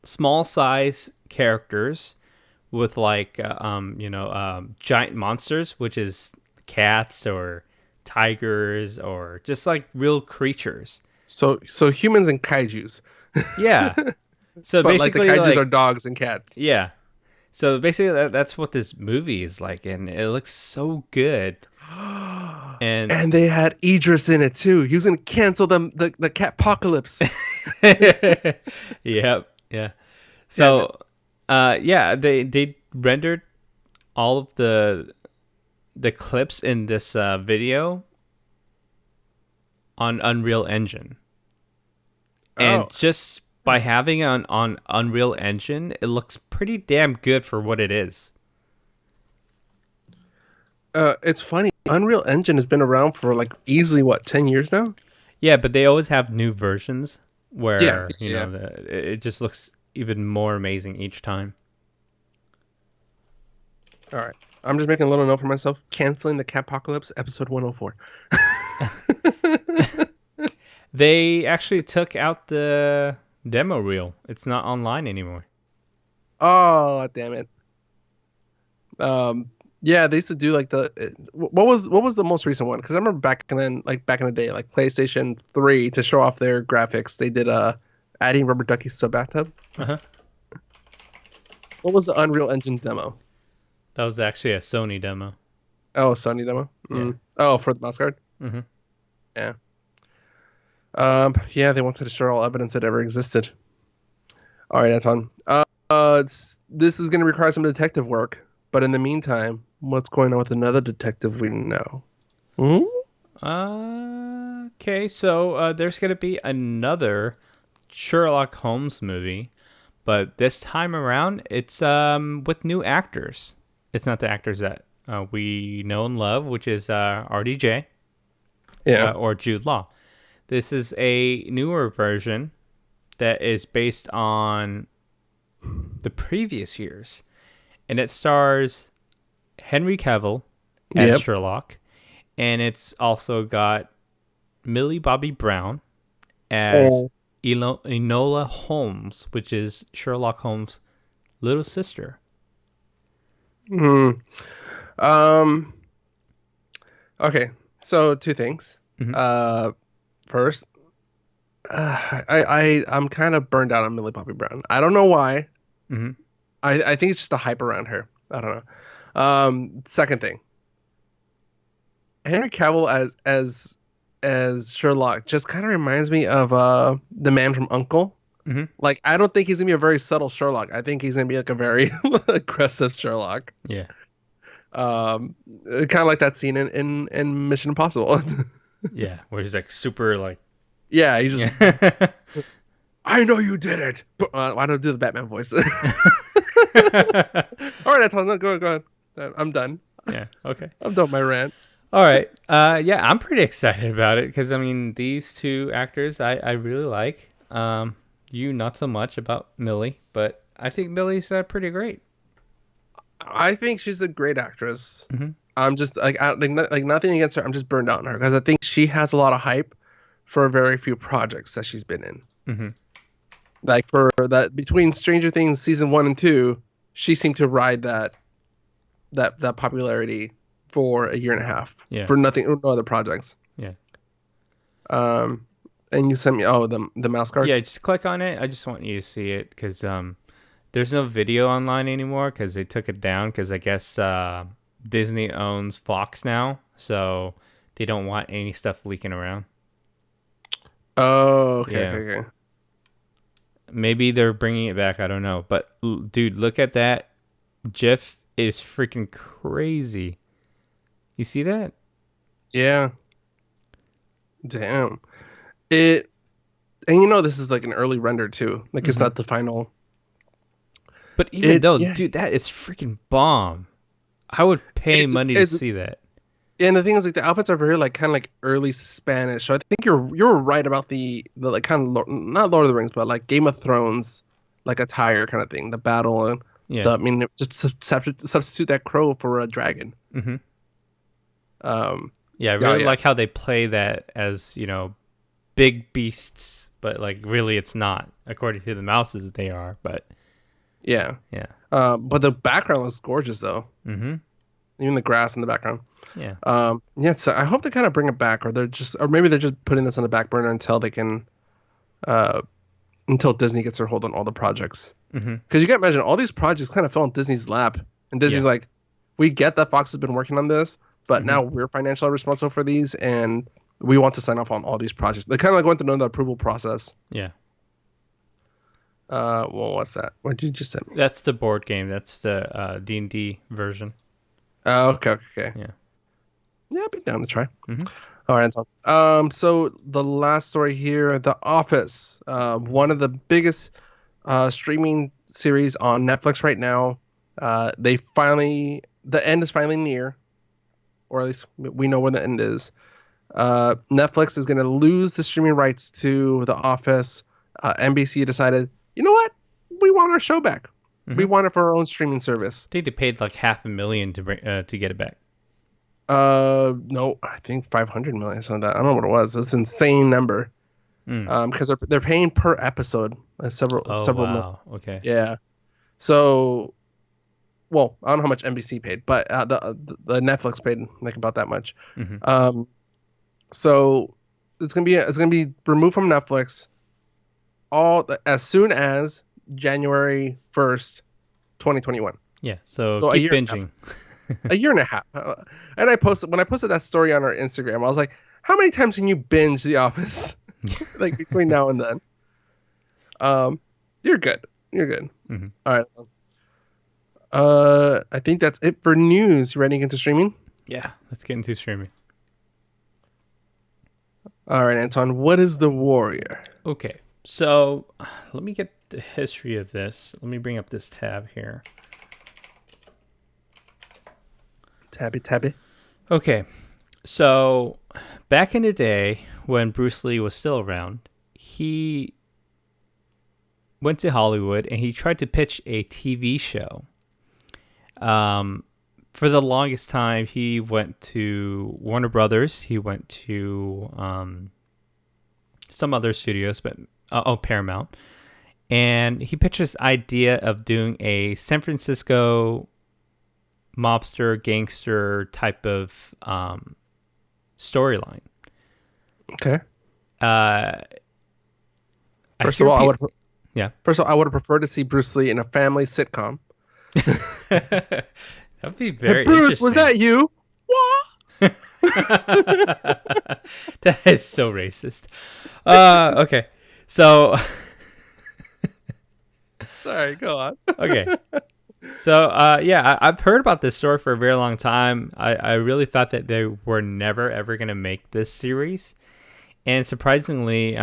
[SPEAKER 1] small size characters with like giant monsters, which is cats or tigers or just like real creatures.
[SPEAKER 2] So humans and kaijus.
[SPEAKER 1] Yeah. So
[SPEAKER 2] But like the
[SPEAKER 1] basically
[SPEAKER 2] kaijus are dogs and cats.
[SPEAKER 1] yeah. So basically that's what this movie is like, and it looks so good.
[SPEAKER 2] And they had Idris in it too. He was gonna cancel the cat apocalypse.
[SPEAKER 1] Yep. Yeah. So, they rendered all of the clips in this video on Unreal Engine, and just by having it on Unreal Engine, it looks pretty damn good for what it is.
[SPEAKER 2] It's funny. Unreal Engine has been around for like easily 10 years now?
[SPEAKER 1] Yeah, but they always have new versions where
[SPEAKER 2] Yeah.
[SPEAKER 1] it just looks even more amazing each time.
[SPEAKER 2] All right. I'm just making a little note for myself. Canceling the cat apocalypse, episode 104.
[SPEAKER 1] They actually took out the demo reel. It's not online anymore.
[SPEAKER 2] Oh, damn it. Yeah, they used to do like what was the most recent one? Because I remember back in the day, like PlayStation 3, to show off their graphics, they did adding rubber duckies to a bathtub. What was the Unreal Engine demo?
[SPEAKER 1] That was actually a Sony demo.
[SPEAKER 2] Oh, Sony demo.
[SPEAKER 1] Yeah.
[SPEAKER 2] Oh, for the mouse guard. Yeah. Yeah, they wanted to destroy all evidence that ever existed. All right, Anton. This is going to require some detective work, but in the meantime, what's going on with another detective we know?
[SPEAKER 1] Okay, so there's going to be another Sherlock Holmes movie, but this time around, it's with new actors. It's not the actors that we know and love, which is RDJ or Jude Law. This is a newer version that is based on the previous years, and it stars Henry Cavill as Sherlock, and it's also got Millie Bobby Brown as Enola Holmes, which is Sherlock Holmes' little sister.
[SPEAKER 2] Okay, so two things. First, I'm kind of burned out on Millie Bobby Brown. I don't know why. I think it's just the hype around her. I don't know. Second thing, Henry Cavill as Sherlock just kind of reminds me of the man from U.N.C.L.E. Like, I don't think he's gonna be a very subtle Sherlock. I think he's gonna be like a very aggressive Sherlock.
[SPEAKER 1] Yeah.
[SPEAKER 2] Kind of like that scene in Mission Impossible.
[SPEAKER 1] Yeah, where he's like super like
[SPEAKER 2] Yeah, he just,
[SPEAKER 1] yeah.
[SPEAKER 2] I know you did it. But, why don't I do the Batman voice? All right, Anton, no, go ahead. I'm done.
[SPEAKER 1] Yeah. Okay.
[SPEAKER 2] I'm done with my rant.
[SPEAKER 1] All right. Yeah, I'm pretty excited about it because I mean these two actors I really like. You not so much about Millie, but I think Millie's pretty great.
[SPEAKER 2] I think she's a great actress.
[SPEAKER 1] Hmm.
[SPEAKER 2] I'm just like nothing against her. I'm just burned out on her because I think she has a lot of hype for very few projects that she's been in.
[SPEAKER 1] Hmm.
[SPEAKER 2] Like for that between Stranger Things season 1 and 2, she seemed to ride that popularity for a year and a half
[SPEAKER 1] Yeah.
[SPEAKER 2] for nothing, no other projects.
[SPEAKER 1] Yeah.
[SPEAKER 2] Um, and you sent me the mouse card.
[SPEAKER 1] Yeah. Just click on it. I just want you to see it because there's no video online anymore because they took it down because I guess Disney owns Fox now, so they don't want any stuff leaking around.
[SPEAKER 2] Oh, okay,
[SPEAKER 1] Yeah.
[SPEAKER 2] okay.
[SPEAKER 1] Maybe they're bringing it back. I don't know. But dude, look at that. GIF is freaking crazy. You see that?
[SPEAKER 2] Yeah. Damn. It and you know this is like an early render too. Like it's
[SPEAKER 1] Hmm.
[SPEAKER 2] not the final.
[SPEAKER 1] But even though,
[SPEAKER 2] Yeah.
[SPEAKER 1] dude, that is freaking bomb. I would pay money to
[SPEAKER 2] It's
[SPEAKER 1] see that.
[SPEAKER 2] and the thing is like the outfits are very like kind of like early Spanish. So I think you're right about the like kind of not Lord of the Rings, but like Game of Thrones like attire kind of thing. The battle and
[SPEAKER 1] Yeah.
[SPEAKER 2] the I mean just substitute that crow for a dragon.
[SPEAKER 1] Hmm.
[SPEAKER 2] Um,
[SPEAKER 1] Yeah, I
[SPEAKER 2] oh
[SPEAKER 1] really
[SPEAKER 2] yeah,
[SPEAKER 1] like how they play that as, big beasts, but like really it's not, according to the mouses they are. But
[SPEAKER 2] yeah.
[SPEAKER 1] yeah.
[SPEAKER 2] But the background looks gorgeous though.
[SPEAKER 1] Hmm.
[SPEAKER 2] Even the grass in the background.
[SPEAKER 1] Yeah.
[SPEAKER 2] Yeah, so I hope they kind of bring it back, or maybe they're just putting this on the back burner until they can, uh, until Disney gets their hold on all the projects.
[SPEAKER 1] Hmm.
[SPEAKER 2] Because you can imagine all these projects kind of fell in Disney's lap, and Disney's
[SPEAKER 1] Yeah.
[SPEAKER 2] like, we get that Fox has been working on this, but
[SPEAKER 1] Hmm.
[SPEAKER 2] now we're financially responsible for these, and we want to sign off on all these projects. They kind of like went through the approval process.
[SPEAKER 1] Yeah.
[SPEAKER 2] Well, what's that? What did you just send me?
[SPEAKER 1] That's the board game. That's the D&D version.
[SPEAKER 2] Oh, okay.
[SPEAKER 1] Yeah.
[SPEAKER 2] Yeah, I'd be down to try.
[SPEAKER 1] Hmm.
[SPEAKER 2] All right, Anton. So the last story here, The Office, one of the biggest streaming series on Netflix right now. The end is finally near, or at least we know when the end is. Netflix is going to lose the streaming rights to The Office. NBC decided, you know what? We want our show back. We
[SPEAKER 1] Hmm.
[SPEAKER 2] want it for our own streaming service.
[SPEAKER 1] I think they paid like $500,000 to bring to get it back.
[SPEAKER 2] No, I think 500 million, something like that. I don't know what it was. It's an insane number.
[SPEAKER 1] Mm.
[SPEAKER 2] Because they're paying per episode,
[SPEAKER 1] Oh
[SPEAKER 2] several million.
[SPEAKER 1] wow. Okay.
[SPEAKER 2] Yeah. So, well, I don't know how much NBC paid, but the Netflix paid like about that much.
[SPEAKER 1] Hmm.
[SPEAKER 2] So it's gonna be removed from Netflix as soon as January 1st, 2021.
[SPEAKER 1] Yeah. So
[SPEAKER 2] So a
[SPEAKER 1] keep
[SPEAKER 2] year and a
[SPEAKER 1] binging.
[SPEAKER 2] A year and a half. And when I posted that story on our Instagram, I was like, how many times can you binge The Office? Like between now and then. You're good. You're good.
[SPEAKER 1] Hmm.
[SPEAKER 2] All right. I think that's it for news. You ready to get into streaming?
[SPEAKER 1] Yeah. Let's get into streaming.
[SPEAKER 2] All right, Anton. What is The Warrior?
[SPEAKER 1] Okay. So let me get the history of this. Let me bring up this tab here.
[SPEAKER 2] Tabby.
[SPEAKER 1] Okay. So back in the day when Bruce Lee was still around, he went to Hollywood and he tried to pitch a TV show. For the longest time, he went to Warner Brothers. He went to some other studios, but Paramount. And he pitched this idea of doing a San Francisco mobster gangster type of storyline.
[SPEAKER 2] Okay.
[SPEAKER 1] I
[SPEAKER 2] First of all,
[SPEAKER 1] yeah.
[SPEAKER 2] I would have preferred to see Bruce Lee in a family sitcom.
[SPEAKER 1] That'd be very
[SPEAKER 2] Hey, Bruce,
[SPEAKER 1] interesting.
[SPEAKER 2] was that you? What?
[SPEAKER 1] That is so racist. Okay. So
[SPEAKER 2] Sorry, go on.
[SPEAKER 1] okay. So, I've heard about this story for a very long time. I really thought that they were never, ever going to make this series. And surprisingly,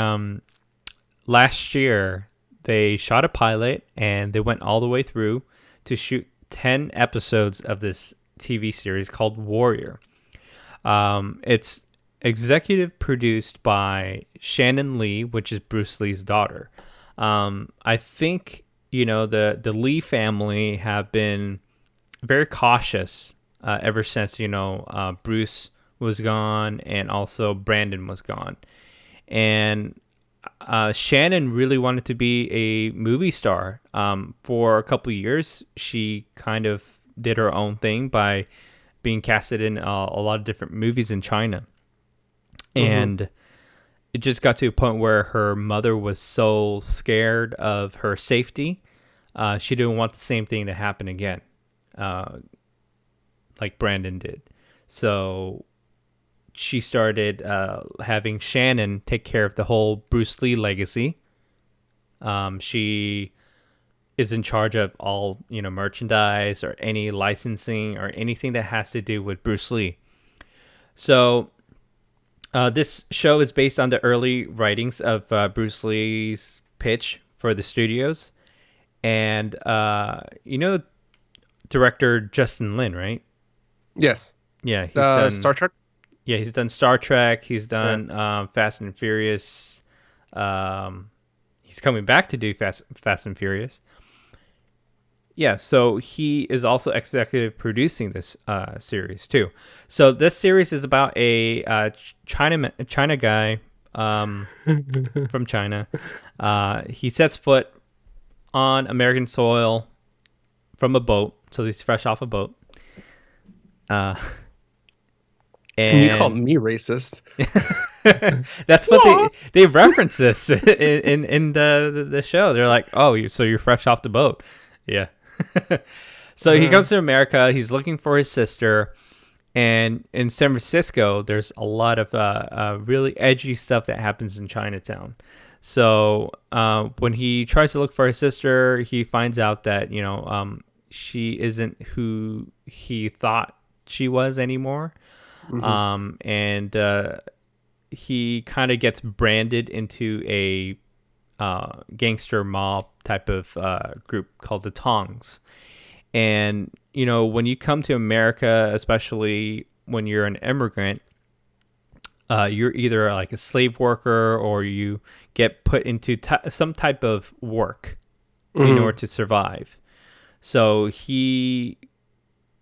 [SPEAKER 1] last year, they shot a pilot and they went all the way through to shoot 10 episodes of this TV series called Warrior. It's executive produced by Shannon Lee, which is Bruce Lee's daughter. I think, the Lee family have been very cautious ever since, Bruce was gone and also Brandon was gone. And Shannon really wanted to be a movie star. For a couple years, she kind of did her own thing by being casted in a lot of different movies in China. And it just got to a point where her mother was so scared of her safety, she didn't want the same thing to happen again, like Brandon did. So she started having Shannon take care of the whole Bruce Lee legacy. She is in charge of all, merchandise or any licensing or anything that has to do with Bruce Lee. So this show is based on the early writings of Bruce Lee's pitch for the studios. And, director Justin Lin, right?
[SPEAKER 2] Yes.
[SPEAKER 1] Yeah. He's done
[SPEAKER 2] Star Trek?
[SPEAKER 1] Yeah, he's done Star Trek. He's done Fast and Furious. He's coming back to do Fast and Furious. Yeah, so he is also executive producing this series too. So this series is about a China guy from China. He sets foot on American soil from a boat. So he's fresh off a boat. And
[SPEAKER 2] you call me racist?
[SPEAKER 1] That's what they reference this in the show. They're like, "Oh, so you're fresh off the boat." Yeah. So he comes to America. He's looking for his sister, and in San Francisco, there's a lot of really edgy stuff that happens in Chinatown. So when he tries to look for his sister, he finds out that she isn't who he thought she was anymore. And he kind of gets branded into a gangster mob type of group called the Tongs. And, when you come to America, especially when you're an immigrant, you're either like a slave worker or you get put into some type of work in order to survive. So he,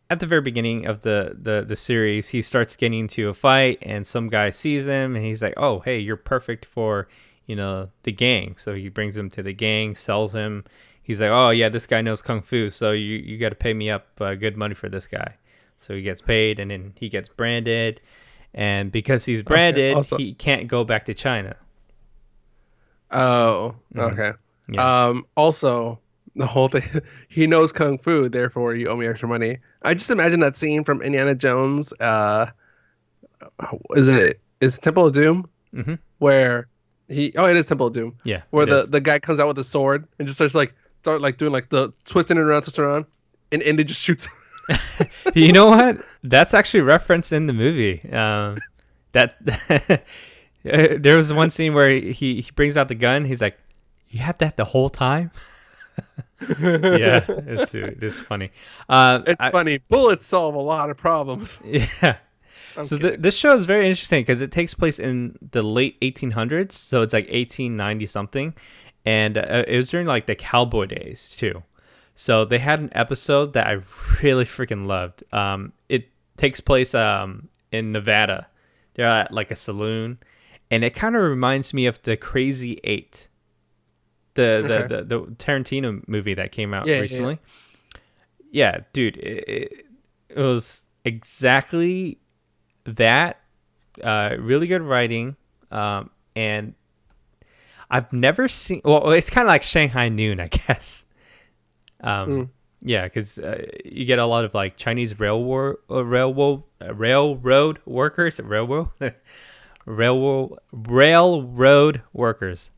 [SPEAKER 1] at the very beginning of the series, he starts getting into a fight and some guy sees him and he's like, "Oh, hey, you're perfect for, the gang." So he brings him to the gang, sells him. He's like, "Oh yeah, this guy knows Kung Fu. So you got to pay me up good money for this guy." So he gets paid and then he gets branded. And because he's branded, he can't go back to China.
[SPEAKER 2] Oh, okay. Yeah. Also, the whole thing, he knows Kung Fu, therefore you owe me extra money. I just imagine that scene from Indiana Jones. Is it Temple of Doom? Where it is Temple of Doom.
[SPEAKER 1] Yeah.
[SPEAKER 2] Where the guy comes out with a sword and just starts doing the twisting it around, twisting around, and Indy just shoots.
[SPEAKER 1] You know what? That's actually referenced in the movie. That there was one scene where he brings out the gun. He's like, "You had that the whole time?" Yeah, it's funny.
[SPEAKER 2] It's funny. Bullets solve a lot of problems.
[SPEAKER 1] Yeah. So this show is very interesting because it takes place in the late 1800s. So it's like 1890 something, and it was during like the cowboy days too. So they had an episode that I really freaking loved. It takes place in Nevada. They're at like a saloon, and it kind of reminds me of the Crazy Eight, the Tarantino movie that came out recently. Yeah, dude, it was exactly that. Really good writing, and I've never seen. Well, it's kind of like Shanghai Noon, I guess. Yeah, because you get a lot of like Chinese railroad workers, railroad workers.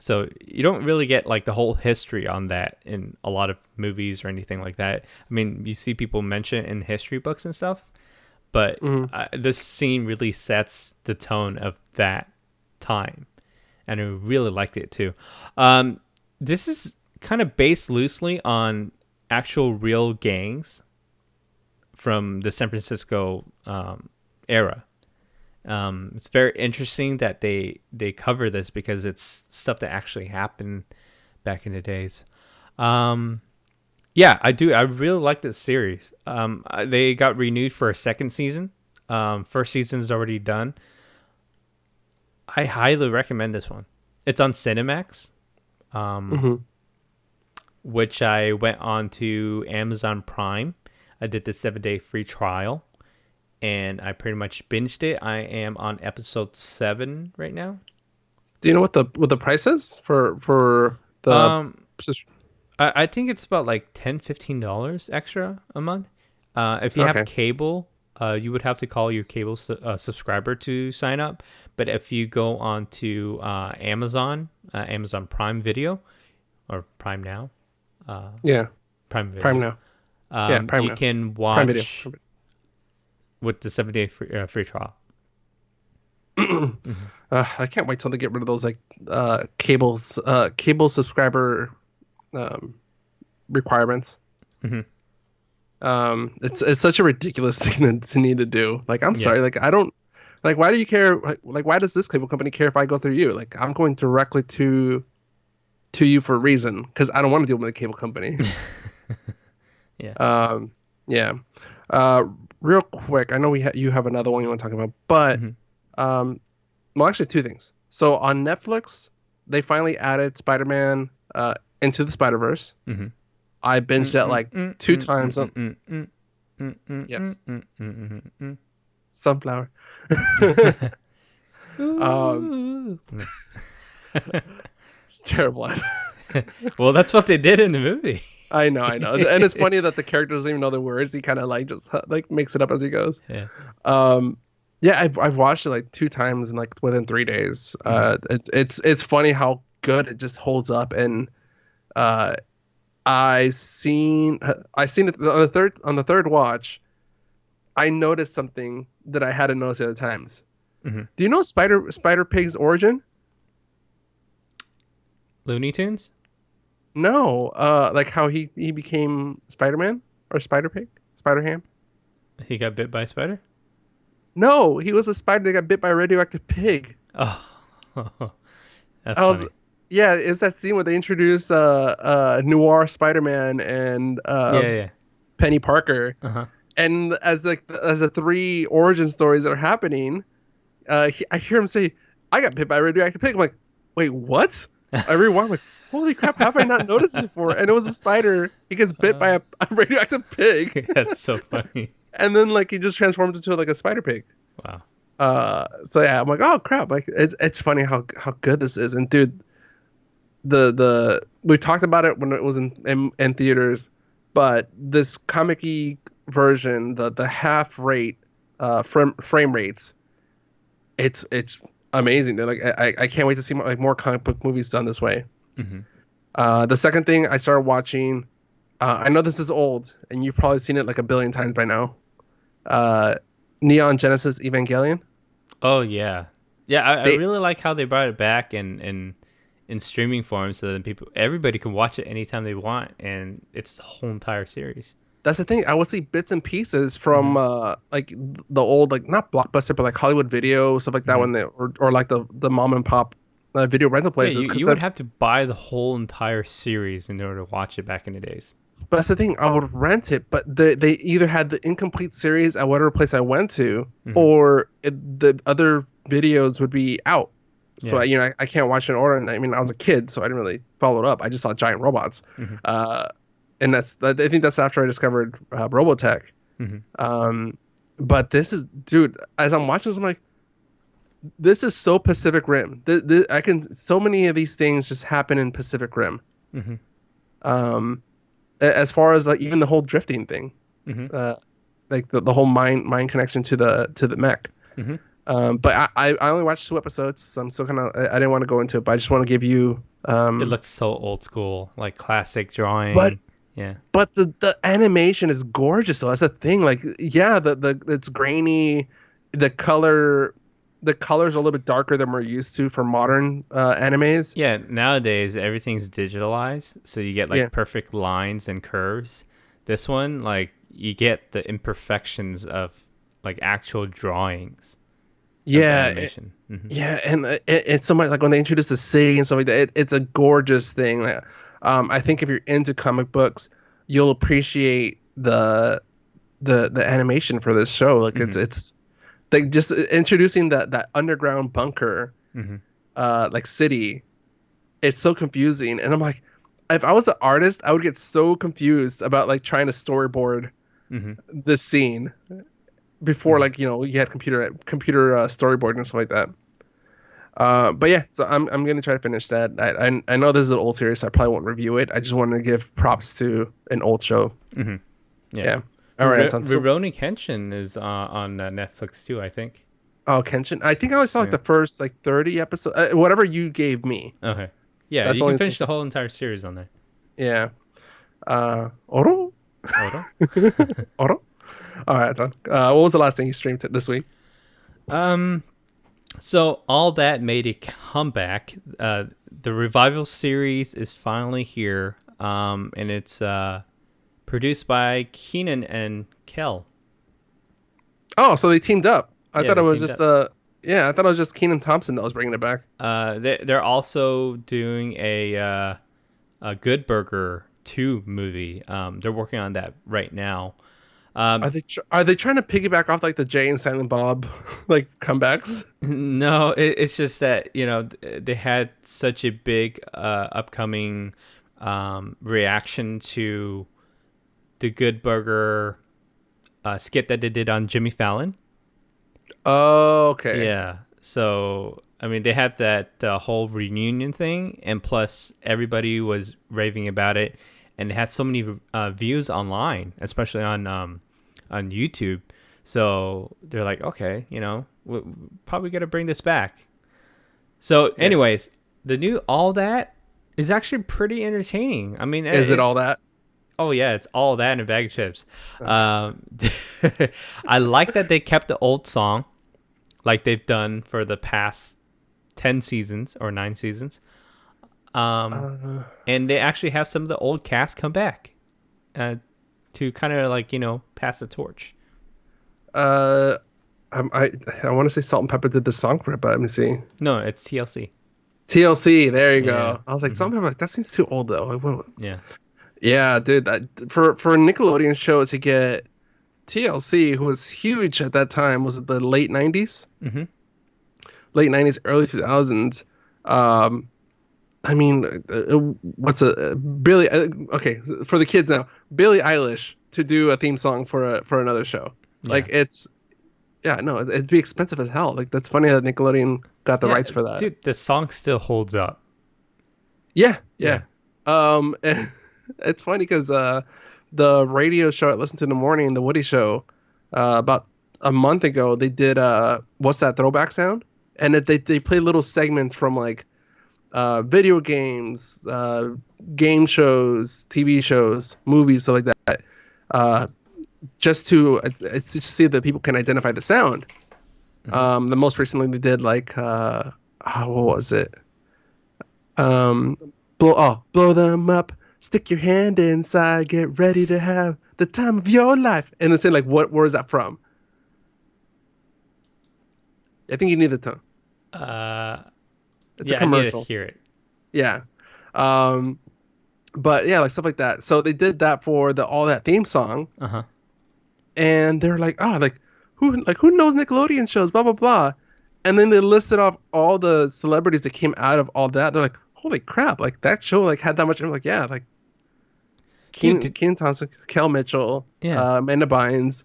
[SPEAKER 1] So you don't really get like the whole history on that in a lot of movies or anything like that. I mean, you see people mention it in history books and stuff, but
[SPEAKER 2] Mm-hmm.
[SPEAKER 1] this scene really sets the tone of that time, and I really liked it too. This is kind of based loosely on actual real gangs from the San Francisco era. It's very interesting that they cover this because it's stuff that actually happened back in the days. Yeah, I do. I really like this series. They got renewed for a second season. First season is already done. I highly recommend this one. It's on Cinemax,
[SPEAKER 2] Mm-hmm.
[SPEAKER 1] which I went on to Amazon Prime. I did the 7-day free trial, and I pretty much binged it. I am on episode 7 right now.
[SPEAKER 2] Do you know what the price is for the?
[SPEAKER 1] Um, I think it's about like $10-15 extra a month. If you have
[SPEAKER 2] Okay.
[SPEAKER 1] cable, you would have to call your cable subscriber to sign up. But if you go on to Amazon Prime Video or Prime Now,
[SPEAKER 2] Yeah.
[SPEAKER 1] Prime
[SPEAKER 2] Prime
[SPEAKER 1] Video,
[SPEAKER 2] now. Yeah. Prime
[SPEAKER 1] you
[SPEAKER 2] now.
[SPEAKER 1] can
[SPEAKER 2] Prime Video.
[SPEAKER 1] watch with the 7-day free trial. Hmm.
[SPEAKER 2] I can't wait till they get rid of those like cable subscriber um, requirements.
[SPEAKER 1] Hmm.
[SPEAKER 2] It's such a ridiculous thing to need to do. Like, I'm
[SPEAKER 1] Yeah.
[SPEAKER 2] sorry, like I don't like. Why do you care? Like why does this cable company care if I go through you? Like, I'm going directly to you for a reason because I don't want to deal with a cable company.
[SPEAKER 1] Yeah.
[SPEAKER 2] Um, yeah. Uh, Real quick, I know you have another one you want to talk about, but
[SPEAKER 1] Hmm.
[SPEAKER 2] um, well, actually, two things. So on Netflix, they finally added Spider-Man into the Spider-Verse.
[SPEAKER 1] Hmm.
[SPEAKER 2] I binged that like 2 times. Yes, Sunflower. um,
[SPEAKER 1] Ooh.
[SPEAKER 2] it's terrible.
[SPEAKER 1] Well, that's what they did in the movie.
[SPEAKER 2] I know, and it's funny that the character doesn't even know the words. He kind of like just like makes it up as he goes.
[SPEAKER 1] Yeah.
[SPEAKER 2] Um, yeah, I've watched it like 2 times in like within 3 days.
[SPEAKER 1] Hmm.
[SPEAKER 2] It's funny how good it just holds up, and uh, I seen it on the third watch. I noticed something that I hadn't noticed the other times.
[SPEAKER 1] Hmm.
[SPEAKER 2] Do you know Spider Pig's origin?
[SPEAKER 1] Looney Tunes?
[SPEAKER 2] No, like how he became Spider-Man or Spider Pig, Spider Ham.
[SPEAKER 1] He got bit by a spider?
[SPEAKER 2] No, he was a spider that got bit by a radioactive pig.
[SPEAKER 1] Oh, that's
[SPEAKER 2] I was,
[SPEAKER 1] funny.
[SPEAKER 2] yeah, it's that scene where they introduce noir Spider-Man and
[SPEAKER 1] Yeah, yeah.
[SPEAKER 2] Penny Parker,
[SPEAKER 1] Uh-huh.
[SPEAKER 2] and as as the three origin stories are happening, I hear him say, "I got bit by a radioactive pig." I'm like, "Wait, what?" I rewind, I'm like, "Holy crap! How have I not noticed this before?" And it was a spider. He gets bit by a radioactive pig,
[SPEAKER 1] That's so funny.
[SPEAKER 2] and then like he just transforms into like a spider pig.
[SPEAKER 1] Wow.
[SPEAKER 2] So yeah, I'm like, "Oh crap!" Like it's funny how good this is, and dude, the we talked about it when it was in theaters, but this comic-y version, the half rate frame rates, it's amazing. They're like I can't wait to see more comic book movies done this way.
[SPEAKER 1] Hmm.
[SPEAKER 2] The second thing I started watching, I know this is old and you've probably seen it like a billion times by now. uh Neon Genesis Evangelion.
[SPEAKER 1] Oh, yeah. Yeah, I
[SPEAKER 2] They
[SPEAKER 1] really like how they brought it back in streaming form so that everybody can watch it anytime they want, and it's the whole entire series.
[SPEAKER 2] That's the thing. I would see bits and pieces
[SPEAKER 1] Hmm.
[SPEAKER 2] from like the old, like not Blockbuster but like Hollywood Video, stuff like that,
[SPEAKER 1] Hmm.
[SPEAKER 2] when they or like the mom and pop video rental
[SPEAKER 1] Yeah,
[SPEAKER 2] places, because
[SPEAKER 1] you would have to buy the whole entire series in order to watch it back in the days.
[SPEAKER 2] but that's the thing. I would rent it, but they either had the incomplete series at whatever place I went to,
[SPEAKER 1] Hmm.
[SPEAKER 2] or the other videos would be out. So
[SPEAKER 1] Yeah.
[SPEAKER 2] I can't watch it in order. And I mean, I was a kid, so I didn't really follow it up. I just saw giant robots.
[SPEAKER 1] Hmm.
[SPEAKER 2] And I think that's after I discovered Robotech.
[SPEAKER 1] Hmm.
[SPEAKER 2] Um, but this is, dude, as I'm watching this, I'm like, this is so Pacific Rim. So many of these things just happen in Pacific Rim.
[SPEAKER 1] Hmm.
[SPEAKER 2] Um, as far as like even the whole drifting thing,
[SPEAKER 1] Hmm.
[SPEAKER 2] like the whole mind connection to the mech.
[SPEAKER 1] Hmm.
[SPEAKER 2] But I only watched 2 episodes, so I'm still kind of, I didn't want to go into it, but I just want to give you
[SPEAKER 1] It looks so old school, like classic
[SPEAKER 2] But
[SPEAKER 1] drawing. Yeah.
[SPEAKER 2] but the animation is gorgeous. So that's the thing. Like, yeah, the it's grainy. The colors are a little bit darker than we're used to for modern animes.
[SPEAKER 1] Yeah, nowadays everything's digitalized, so you get
[SPEAKER 2] Yeah,
[SPEAKER 1] like perfect lines and curves. This one, like you get the imperfections of like actual drawings of
[SPEAKER 2] yeah,
[SPEAKER 1] animation.
[SPEAKER 2] yeah, and it's so much like when they introduce the city and stuff like that. It's a gorgeous thing. Like, I think if you're into comic books, you'll appreciate the animation for this show. Like
[SPEAKER 1] Hmm.
[SPEAKER 2] it's like just introducing that underground bunker,
[SPEAKER 1] Hmm.
[SPEAKER 2] like city. It's so confusing, and I'm like, if I was the artist, I would get so confused about like trying to storyboard
[SPEAKER 1] Hmm.
[SPEAKER 2] this scene before,
[SPEAKER 1] Hmm.
[SPEAKER 2] like, you had computer storyboarding and stuff like that. But yeah, so I'm gonna try to finish that. I know this is an old series, so I probably won't review it. I just want to give props to an old show.
[SPEAKER 1] Hmm. Yeah.
[SPEAKER 2] Yeah. All right, Anton. So,
[SPEAKER 1] Rurouni Kenshin is on Netflix too, I think.
[SPEAKER 2] oh, Kenshin. I think I only saw like
[SPEAKER 1] Yeah.
[SPEAKER 2] the first like 30 episodes. Whatever you gave me.
[SPEAKER 1] Okay. Yeah,
[SPEAKER 2] That's
[SPEAKER 1] you
[SPEAKER 2] the
[SPEAKER 1] can
[SPEAKER 2] only
[SPEAKER 1] finish
[SPEAKER 2] thing.
[SPEAKER 1] the whole entire series on there.
[SPEAKER 2] Yeah. Oro?
[SPEAKER 1] Hold
[SPEAKER 2] Oro? All right, Anton. What was the last thing you streamed this week?
[SPEAKER 1] on. So all that made a comeback. The revival series is finally here, and it's produced by Keenan and Kel.
[SPEAKER 2] Oh, so they teamed up. I
[SPEAKER 1] Yeah,
[SPEAKER 2] thought it
[SPEAKER 1] they
[SPEAKER 2] was
[SPEAKER 1] teamed
[SPEAKER 2] just
[SPEAKER 1] up.
[SPEAKER 2] yeah, I thought it was just Keenan Thompson that was bringing it back.
[SPEAKER 1] They're also doing a Good Burger 2 movie. They're working on that right now.
[SPEAKER 2] Are they trying to piggyback off like the Jay and Silent Bob like comebacks?
[SPEAKER 1] No, it's just that they had such a big upcoming reaction to the Good Burger skit that they did on Jimmy Fallon.
[SPEAKER 2] Oh, okay.
[SPEAKER 1] Yeah. So, I mean, they had that whole reunion thing, and plus everybody was raving about it, and they had so many views online, especially on YouTube. So they're like, okay, we're probably gonna bring this back. So,
[SPEAKER 2] Yeah.
[SPEAKER 1] anyways, the new All That is actually pretty entertaining. I mean,
[SPEAKER 2] Is it all
[SPEAKER 1] it's
[SPEAKER 2] that?
[SPEAKER 1] oh yeah, it's all that in a bag of chips.
[SPEAKER 2] Okay.
[SPEAKER 1] I like that they kept the old song, like they've done for the past 10 seasons or 9 seasons.
[SPEAKER 2] Uh,
[SPEAKER 1] And they actually have some of the old cast come back, to kind of like pass the torch.
[SPEAKER 2] uh, I want to say Salt and Pepper did the song for it, but let me see.
[SPEAKER 1] No, it's TLC.
[SPEAKER 2] TLC, there you
[SPEAKER 1] Yeah.
[SPEAKER 2] go. I was like,
[SPEAKER 1] Hmm.
[SPEAKER 2] Salt and Pepper, that seems too old though. Like,
[SPEAKER 1] Yeah.
[SPEAKER 2] yeah, dude, for a Nickelodeon show to get TLC, who was huge at that time, was it the late 90s?
[SPEAKER 1] Hmm.
[SPEAKER 2] Late 90s, early 2000s. Um, I mean, what's a Billy? Okay, for the kids now, Billie Eilish to do a theme song for another show. Like,
[SPEAKER 1] Yeah.
[SPEAKER 2] yeah, no, it'd be expensive as hell. Like, that's funny that Nickelodeon got the
[SPEAKER 1] Yeah,
[SPEAKER 2] rights for that.
[SPEAKER 1] dude, the song still holds up.
[SPEAKER 2] Yeah,
[SPEAKER 1] Yeah.
[SPEAKER 2] yeah. And it's funny because the radio show I listened to in the morning, the Woody Show, about a month ago, they did what's that throwback sound? And they play little segments from like video games, game shows, TV shows, movies, stuff like that. Uh, just to it's just to see that people can identify the sound.
[SPEAKER 1] Hmm.
[SPEAKER 2] The most recently they did like what was it? Um, blow them up, stick your hand inside, get ready to have the time of your life. And then say like, where is that from? I think you need the tone.
[SPEAKER 1] Uh,
[SPEAKER 2] It's a
[SPEAKER 1] yeah, I need to
[SPEAKER 2] commercial.
[SPEAKER 1] hear it.
[SPEAKER 2] Yeah. Um, but yeah, like stuff like that. So they did that for the All That theme song,
[SPEAKER 1] Uh huh.
[SPEAKER 2] and they're like, oh, who knows Nickelodeon shows, blah blah blah. And then they listed off all the celebrities that came out of All That. They're like, holy crap, like that show like had that much. I'm like, yeah, like
[SPEAKER 1] Dude,
[SPEAKER 2] Keenan Thompson, Kel Mitchell,
[SPEAKER 1] yeah.
[SPEAKER 2] Amanda Bynes,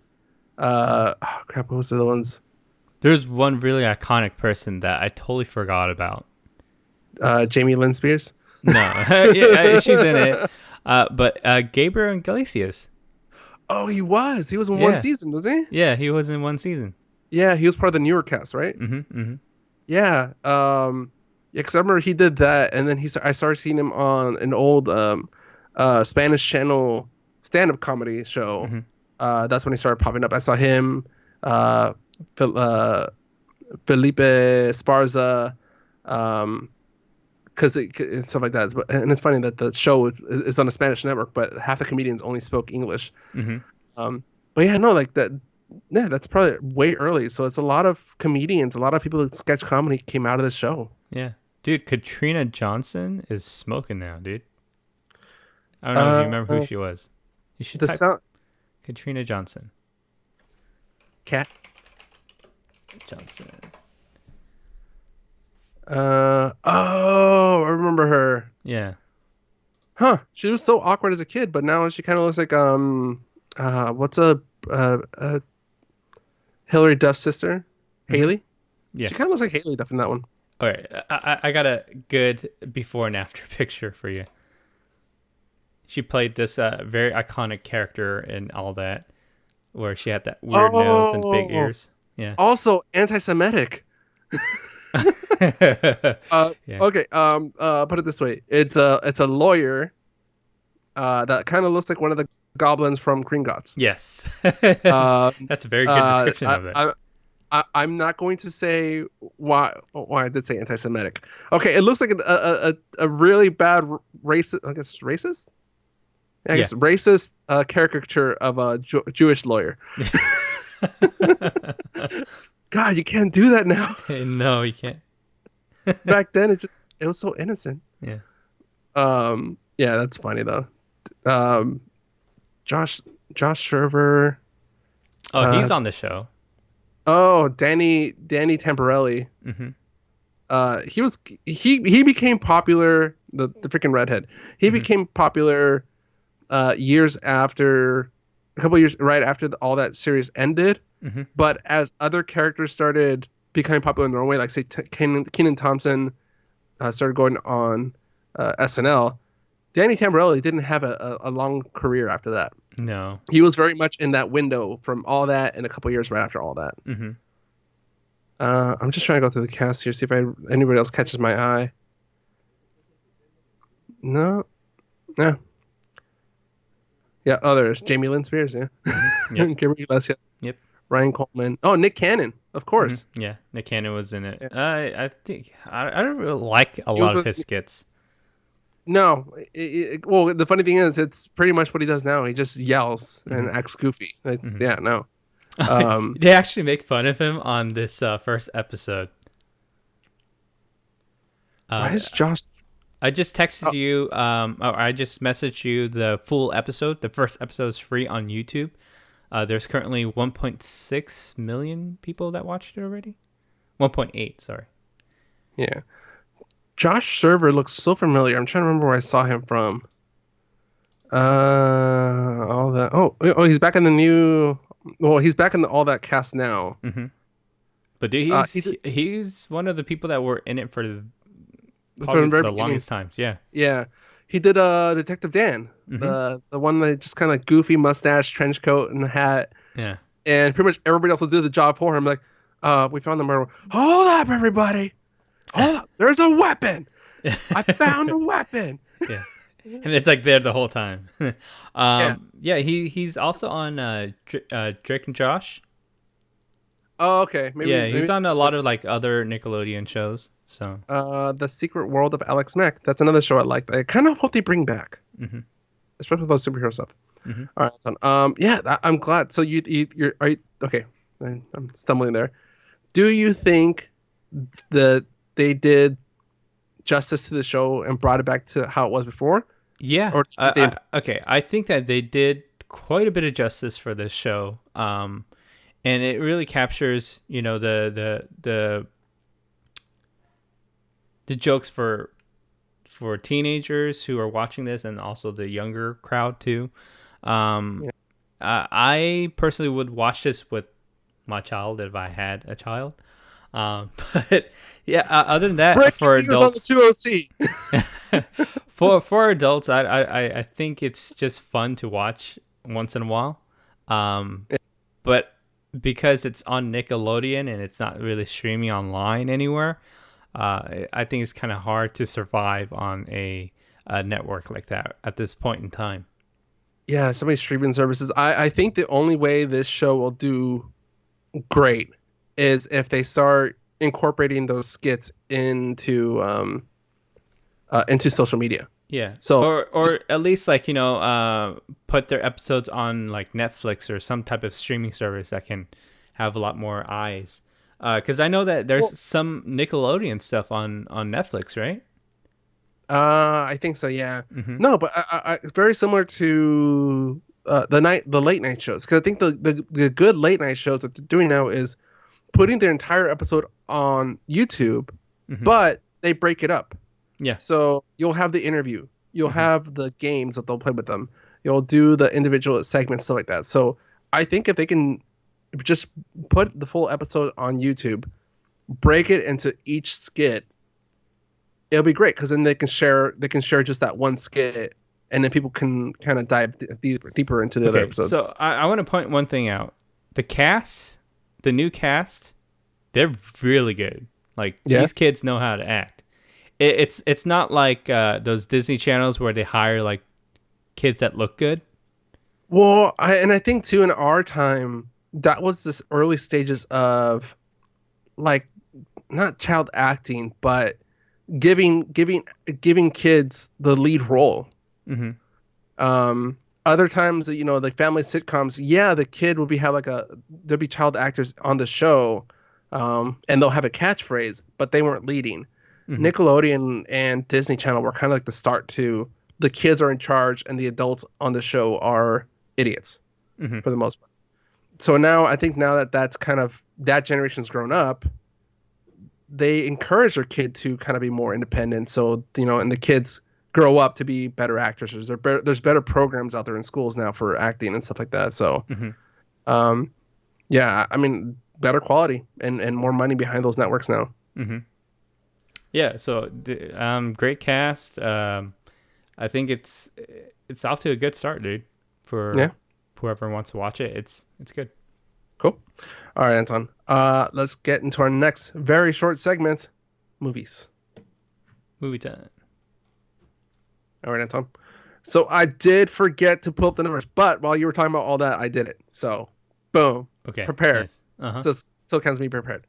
[SPEAKER 2] oh crap, what was the other ones?
[SPEAKER 1] There's one really iconic person that I totally forgot about.
[SPEAKER 2] Jamie Lynn Spears.
[SPEAKER 1] No, yeah, she's in it. But Gabriel Iglesias.
[SPEAKER 2] Oh, he was. He was in one
[SPEAKER 1] Yeah,
[SPEAKER 2] season, was he?
[SPEAKER 1] yeah, he was in one season.
[SPEAKER 2] Yeah, he was part of the newer cast, right?
[SPEAKER 1] Mm-hmm. Mm-hmm.
[SPEAKER 2] Yeah. Yeah, because I remember he did that, and then I started seeing him on an old Spanish channel stand-up comedy show.
[SPEAKER 1] Hmm.
[SPEAKER 2] That's when he started popping up. I saw him, uh, Phil, Felipe Esparza, um, because and stuff like that. And it's funny that the show is on a Spanish network, but half the comedians only spoke English.
[SPEAKER 1] Hmm.
[SPEAKER 2] Um, but yeah, no, like that. Yeah, that's probably way early. So it's a lot of comedians, a lot of people that sketch comedy came out of this show.
[SPEAKER 1] Yeah, dude, Katrina Johnson is smoking now, dude. I don't know if you remember who
[SPEAKER 2] Uh,
[SPEAKER 1] she was. You should
[SPEAKER 2] the
[SPEAKER 1] type
[SPEAKER 2] sound
[SPEAKER 1] Katrina Johnson.
[SPEAKER 2] cat.
[SPEAKER 1] Johnson.
[SPEAKER 2] Oh, I remember her.
[SPEAKER 1] Yeah.
[SPEAKER 2] Huh. She was so awkward as a kid, but now she kind of looks like what's Hillary Duff's sister,
[SPEAKER 1] Hmm.
[SPEAKER 2] Haley.
[SPEAKER 1] Yeah.
[SPEAKER 2] She kind of looks like Haley Duff in that one.
[SPEAKER 1] All right. I got a good before and after picture for you. She played this very iconic character in all that, where she had that weird nose and big
[SPEAKER 2] Oh,
[SPEAKER 1] ears. Yeah.
[SPEAKER 2] also anti-Semitic.
[SPEAKER 1] Yeah.
[SPEAKER 2] Okay. Put it this way. It's a lawyer. That kind of looks like one of the goblins from Gringotts.
[SPEAKER 1] Yes.
[SPEAKER 2] Um,
[SPEAKER 1] That's a very good description of it.
[SPEAKER 2] I'm not going to say why I did say anti-Semitic. Okay, it looks like a really bad racist. I guess racist. Yeah, I
[SPEAKER 1] Yeah.
[SPEAKER 2] guess racist caricature of a Jewish lawyer. God, you can't do that now.
[SPEAKER 1] No, you can't.
[SPEAKER 2] Back then, it was so innocent.
[SPEAKER 1] Yeah.
[SPEAKER 2] Yeah, that's funny though. Um, Josh Josh Sherver.
[SPEAKER 1] Oh,
[SPEAKER 2] Uh,
[SPEAKER 1] he's on the show.
[SPEAKER 2] oh, Danny Tamborelli.
[SPEAKER 1] Hmm.
[SPEAKER 2] He became popular. The freaking redhead. He
[SPEAKER 1] Hmm.
[SPEAKER 2] became popular years after, a couple years right after all that series ended.
[SPEAKER 1] Hmm.
[SPEAKER 2] But as other characters started becoming popular in their own way, like say Kenan Thompson started going on SNL, Danny Tamborelli didn't have a long career after that.
[SPEAKER 1] No.
[SPEAKER 2] He was very much in that window from all that and a couple years right after all that.
[SPEAKER 1] Hmm.
[SPEAKER 2] I'm just trying to go through the cast here, see if anybody else catches my eye. No, no. Yeah, oh, there's Jamie Lynn Spears, yeah.
[SPEAKER 1] Hmm. Yep.
[SPEAKER 2] Gabriel Iglesias,
[SPEAKER 1] Yep.
[SPEAKER 2] Ryan Coleman. Oh, Nick Cannon, of
[SPEAKER 1] Hmm.
[SPEAKER 2] course.
[SPEAKER 1] Yeah. Nick Cannon was in it.
[SPEAKER 2] Yeah.
[SPEAKER 1] I think I don't really like a
[SPEAKER 2] He was
[SPEAKER 1] lot of
[SPEAKER 2] with
[SPEAKER 1] his skits.
[SPEAKER 2] No, well, the funny thing is, it's pretty much what he does now. He just yells and
[SPEAKER 1] Hmm.
[SPEAKER 2] acts goofy.
[SPEAKER 1] Hmm.
[SPEAKER 2] Yeah, no. Um,
[SPEAKER 1] They actually make fun of him on this first episode.
[SPEAKER 2] why
[SPEAKER 1] Uh,
[SPEAKER 2] is Josh?
[SPEAKER 1] I just texted you. Or I just messaged you the full episode. The first episode is free on YouTube. There's currently 1.6 million people that watched it already. 1.8, sorry.
[SPEAKER 2] Yeah, Josh Server looks so familiar. I'm trying to remember where I saw him from. All that. Oh, he's back in the new. Well, he's back in all that cast now.
[SPEAKER 1] Hmm. But dude,
[SPEAKER 2] He did
[SPEAKER 1] he's one of the people that were in it for
[SPEAKER 2] from
[SPEAKER 1] probably
[SPEAKER 2] the very
[SPEAKER 1] the
[SPEAKER 2] beginning.
[SPEAKER 1] longest times. Yeah.
[SPEAKER 2] Yeah, he did Detective Dan,
[SPEAKER 1] Hmm.
[SPEAKER 2] the one that just kind of goofy mustache, trench coat, and hat,
[SPEAKER 1] Yeah.
[SPEAKER 2] and pretty much everybody else will do the job for him. Like, we found the murderer. Hold up, everybody! Hold up! There's a weapon. I found a weapon.
[SPEAKER 1] Yeah. And it's like there the whole time.
[SPEAKER 2] Yeah.
[SPEAKER 1] Yeah. He's also on Drake and Josh.
[SPEAKER 2] Oh, okay.
[SPEAKER 1] Yeah, he's
[SPEAKER 2] maybe
[SPEAKER 1] on a lot of like other Nickelodeon shows. So.
[SPEAKER 2] The Secret World of Alex Mack. That's another show I like. I kind of hope they bring back,
[SPEAKER 1] Hmm.
[SPEAKER 2] especially with those superhero stuff.
[SPEAKER 1] Hmm.
[SPEAKER 2] All right. Yeah, I'm glad. So okay? I'm stumbling there. Do you think that they did justice to the show and brought it back to how it was before?
[SPEAKER 1] Yeah.
[SPEAKER 2] Or do you think
[SPEAKER 1] Okay. I think that they did quite a bit of justice for this show. And it really captures, the jokes for teenagers who are watching this, and also the younger crowd too. Um,
[SPEAKER 2] Yeah.
[SPEAKER 1] I personally would watch this with my child if I had a child. But yeah, other than that,
[SPEAKER 2] Breaking
[SPEAKER 1] for
[SPEAKER 2] news on
[SPEAKER 1] adults,
[SPEAKER 2] the 2OC.
[SPEAKER 1] for adults, I think it's just fun to watch once in a while.
[SPEAKER 2] Yeah.
[SPEAKER 1] But because it's on Nickelodeon and it's not really streaming online anywhere, I think it's kind of hard to survive on a network like that at this point in time.
[SPEAKER 2] Yeah, so many streaming services. I think the only way this show will do great is if they start incorporating those skits into social media.
[SPEAKER 1] Yeah,
[SPEAKER 2] So
[SPEAKER 1] or
[SPEAKER 2] just
[SPEAKER 1] at least like put their episodes on like Netflix or some type of streaming service that can have a lot more eyes. Because I know that
[SPEAKER 2] well,
[SPEAKER 1] there's some Nickelodeon stuff on Netflix, right?
[SPEAKER 2] I think so, yeah.
[SPEAKER 1] Mm-hmm.
[SPEAKER 2] No, but it's very similar to the late night shows. Because I think the good late night shows that they're doing now is putting their entire episode on YouTube,
[SPEAKER 1] Mm-hmm.
[SPEAKER 2] but they break it up.
[SPEAKER 1] Yeah.
[SPEAKER 2] So you'll have the interview, you'll
[SPEAKER 1] Mm-hmm.
[SPEAKER 2] have the games that they'll play with them, you'll do the individual segments, stuff like that. So I think if they can just put the full episode on YouTube, break it into each skit, it'll be great because then they can share just that one skit, and then people can kind of dive deeper into the other
[SPEAKER 1] Okay,
[SPEAKER 2] episodes.
[SPEAKER 1] so I want to point one thing out. The cast, the new cast, they're really good. Like
[SPEAKER 2] Yeah.
[SPEAKER 1] these kids know how to act. It's not like those Disney channels where they hire like kids that look good.
[SPEAKER 2] Well, I think too in our time that was this early stages of like not child acting, but giving kids the lead role.
[SPEAKER 1] Mm-hmm.
[SPEAKER 2] Other times, like family sitcoms, yeah, the kid will be have like there'll be child actors on the show, and they'll have a catchphrase, but they weren't leading.
[SPEAKER 1] Mm-hmm.
[SPEAKER 2] Nickelodeon and Disney Channel were kind of like the start to the kids are in charge and the adults on the show are idiots
[SPEAKER 1] Mm-hmm.
[SPEAKER 2] for the most part. So now I think now that that's kind of that generation's grown up, they encourage their kid to kind of be more independent. So, and the kids grow up to be better actors. There's better programs out there in schools now for acting and stuff like that. So,
[SPEAKER 1] Mm-hmm.
[SPEAKER 2] um, yeah, I mean, better quality and more money behind those networks now.
[SPEAKER 1] Mm-hmm. Yeah. So, great cast. I think it's off to a good start, dude. For
[SPEAKER 2] Yeah,
[SPEAKER 1] whoever wants to watch it, it's good.
[SPEAKER 2] cool. All right, Anton. Let's get into our next very short segment, movies.
[SPEAKER 1] Movie time.
[SPEAKER 2] All right, Anton. So I did forget to pull up the numbers, but while you were talking about all that, I did it. So, boom,
[SPEAKER 1] Okay.
[SPEAKER 2] prepared.
[SPEAKER 1] Nice. Uh-huh.
[SPEAKER 2] So still counts me prepared.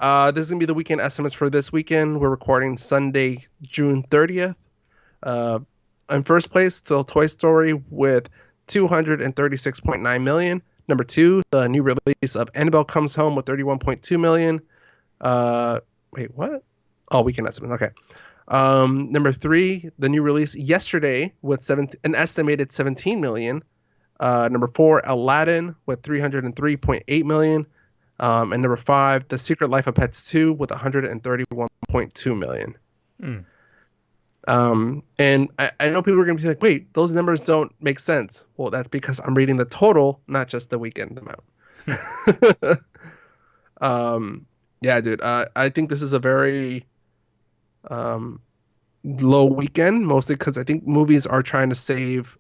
[SPEAKER 2] This is gonna be the weekend estimates for this weekend. We're recording Sunday, June 30th. In first place, still Toy Story with 236.9 million. Number two, the new release of Annabelle Comes Home with 31.2 million. Wait, what? Oh, weekend estimates. Okay. Number three, the new release yesterday with an estimated 17 million. Number four, Aladdin with 303.8 million. And number five, The Secret Life of Pets 2 with 131.2 million.
[SPEAKER 1] Mm.
[SPEAKER 2] And I know people are going to be like, wait, those numbers don't make sense. Well, that's because I'm reading the total, not just the weekend amount. Yeah, dude, I think this is a very low weekend, mostly because I think movies are trying to save,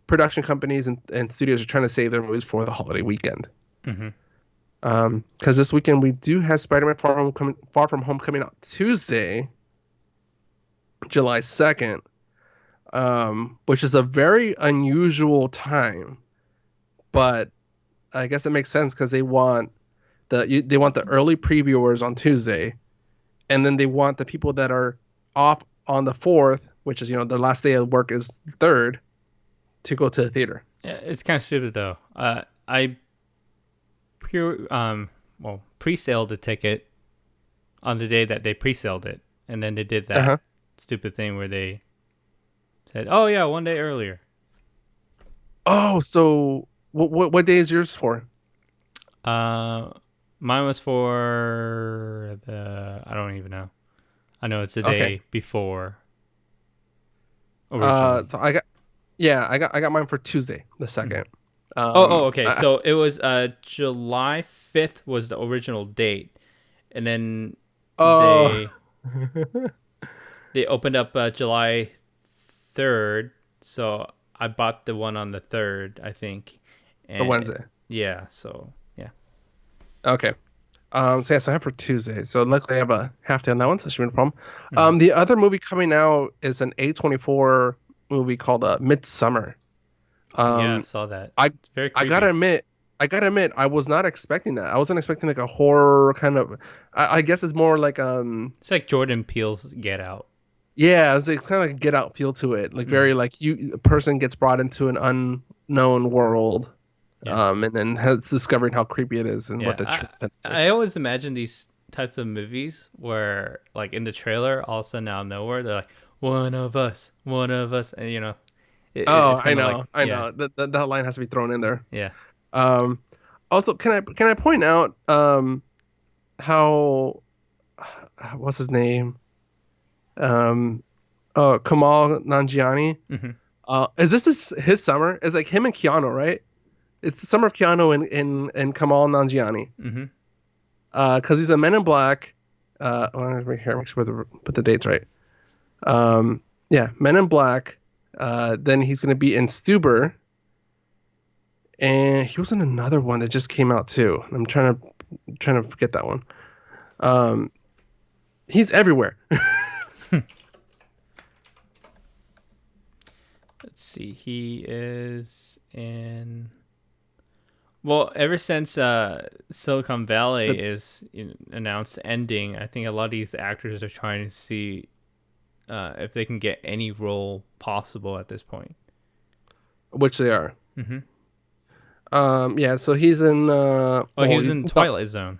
[SPEAKER 2] production companies and studios are trying to save their movies for the holiday weekend.
[SPEAKER 1] Mm-hmm.
[SPEAKER 2] Because this weekend we do have Spider-Man Far From Home coming out Tuesday, July 2nd, which is a very unusual time, but I guess it makes sense because they want the early previewers on Tuesday, and then they want the people that are off on the 4th, which is the last day of work is 3rd, to go to the theater.
[SPEAKER 1] Yeah, it's kind of stupid though. I pre-saled the ticket on the day that they pre-saled it, and then they did that stupid thing where they said, "Oh yeah, one day earlier."
[SPEAKER 2] Oh, so what day is yours for?
[SPEAKER 1] Mine was for I don't even know. I know it's the
[SPEAKER 2] Okay.
[SPEAKER 1] day before. Originally.
[SPEAKER 2] So I got mine for Tuesday, the 2nd.
[SPEAKER 1] Okay. So it was July 5th was the original date, and then
[SPEAKER 2] Oh.
[SPEAKER 1] they opened up July 3rd. So I bought the one on the 3rd, I think.
[SPEAKER 2] So Wednesday.
[SPEAKER 1] Yeah. So yeah.
[SPEAKER 2] Okay. So I have for Tuesday. So luckily I have a half day on that one, so that shouldn't be a problem.
[SPEAKER 1] Hmm.
[SPEAKER 2] The other movie coming out is an A24 movie called Midsummer.
[SPEAKER 1] Oh yeah, I
[SPEAKER 2] Um,
[SPEAKER 1] saw that.
[SPEAKER 2] I
[SPEAKER 1] It's very
[SPEAKER 2] I gotta
[SPEAKER 1] creepy.
[SPEAKER 2] admit, I was not expecting that. I wasn't expecting like a horror kind of. I guess it's more like
[SPEAKER 1] It's like Jordan Peele's Get Out.
[SPEAKER 2] yeah, it's kind of like a Get Out feel to it. Like
[SPEAKER 1] Hmm.
[SPEAKER 2] very like a person gets brought into an unknown world,
[SPEAKER 1] Yeah.
[SPEAKER 2] and then has discovering how creepy it is and what the
[SPEAKER 1] Yeah,
[SPEAKER 2] truth
[SPEAKER 1] I
[SPEAKER 2] is.
[SPEAKER 1] always imagine these types of movies where, like in the trailer, all of a sudden out of nowhere, they're like, one of us," and
[SPEAKER 2] Oh,
[SPEAKER 1] it's kind of like,
[SPEAKER 2] I know. That line has to be thrown in there.
[SPEAKER 1] yeah.
[SPEAKER 2] Um, Also, can I point out how what's his name? Um, oh, Kamal Nanjiani.
[SPEAKER 1] Hmm.
[SPEAKER 2] Is this his summer? It's like him and Keanu, right? It's the summer of Keanu and Kamal Nanjiani.
[SPEAKER 1] Hmm.
[SPEAKER 2] Because he's a Men in Black. Right here, make sure put the dates right. Yeah, Men in Black. Then he's gonna be in Stuber, and he was in another one that just came out too. I'm trying to forget that one. Um, he's everywhere.
[SPEAKER 1] Let's see. He is in. Well, ever since Silicon Valley
[SPEAKER 2] But
[SPEAKER 1] is announced ending, I think a lot of these actors are trying to see if they can get any role possible at this point.
[SPEAKER 2] which they are.
[SPEAKER 1] Hmm.
[SPEAKER 2] Yeah, so he's in
[SPEAKER 1] Oh, he
[SPEAKER 2] well,
[SPEAKER 1] was in Twilight Zone.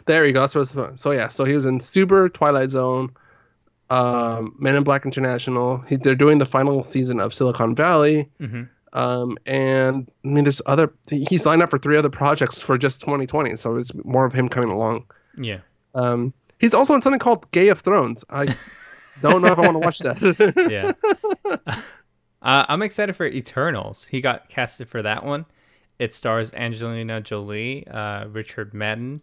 [SPEAKER 2] there you go. So yeah, so he was in Stuber, Twilight Zone, Men in Black International. They're doing the final season of Silicon Valley.
[SPEAKER 1] Hmm.
[SPEAKER 2] And I mean, he signed up for 3 other projects for just 2020, so it's more of him coming along.
[SPEAKER 1] Yeah.
[SPEAKER 2] He's also in something called Gay of Thrones. I don't know if I want to watch
[SPEAKER 1] Yeah.
[SPEAKER 2] that.
[SPEAKER 1] I'm excited for Eternals. He got casted for that one. It stars Angelina Jolie, Richard Madden,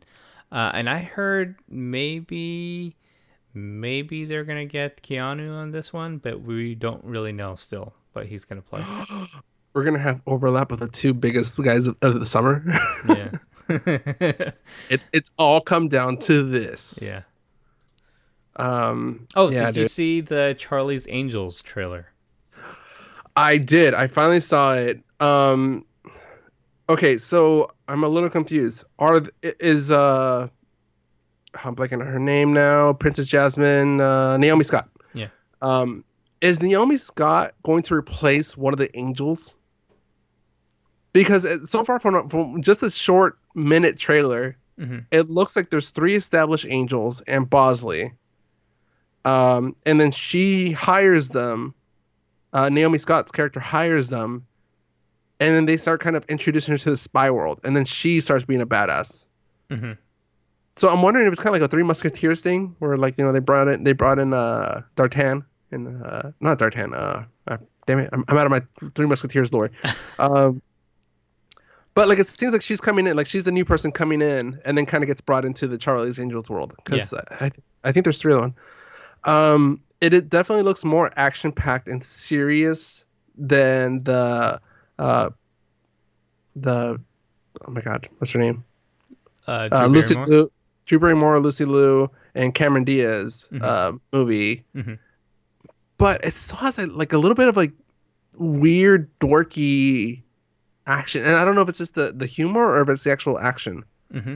[SPEAKER 1] and I heard maybe they're gonna get Keanu on this one, but we don't really know still. But he's gonna play.
[SPEAKER 2] We're gonna have overlap of the 2 biggest guys of the summer.
[SPEAKER 1] Yeah.
[SPEAKER 2] It's all come down to this.
[SPEAKER 1] Yeah. Oh,
[SPEAKER 2] Yeah,
[SPEAKER 1] did you
[SPEAKER 2] dude.
[SPEAKER 1] see the Charlie's Angels trailer?
[SPEAKER 2] I did. I finally saw it. Okay, so I'm a little confused. Is I'm blanking on her name now. Princess Jasmine, Naomi Scott.
[SPEAKER 1] Yeah.
[SPEAKER 2] Um, is Naomi Scott going to replace one of the angels? Because so far from just this short minute trailer,
[SPEAKER 1] Hmm.
[SPEAKER 2] it looks like there's 3 established angels and Bosley. And then she hires them. Naomi Scott's character hires them, and then they start kind of introducing her to the spy world, and then she starts being a badass.
[SPEAKER 1] Hmm.
[SPEAKER 2] So I'm wondering if it's kind of like a Three Musketeers thing, where like they brought in D'Artagnan and not D'Artagnan. Damn it, I'm out of my Three Musketeers lore. Um, but like it seems like she's coming in, like she's the new person coming in, and then kind of gets brought into the Charlie's Angels world
[SPEAKER 1] Yeah.
[SPEAKER 2] because I think there's 3 of them. It definitely looks more action packed and serious than uh the oh my god, what's her name?
[SPEAKER 1] Drew
[SPEAKER 2] Lucy
[SPEAKER 1] Barrymore.
[SPEAKER 2] Liu, Drew Barrymore, Lucy Liu, and Cameron Diaz
[SPEAKER 1] Hmm.
[SPEAKER 2] movie.
[SPEAKER 1] Hmm.
[SPEAKER 2] But it still has like a little bit of like weird dorky action, and I don't know if it's just the humor or if it's the actual action.
[SPEAKER 1] Hmm.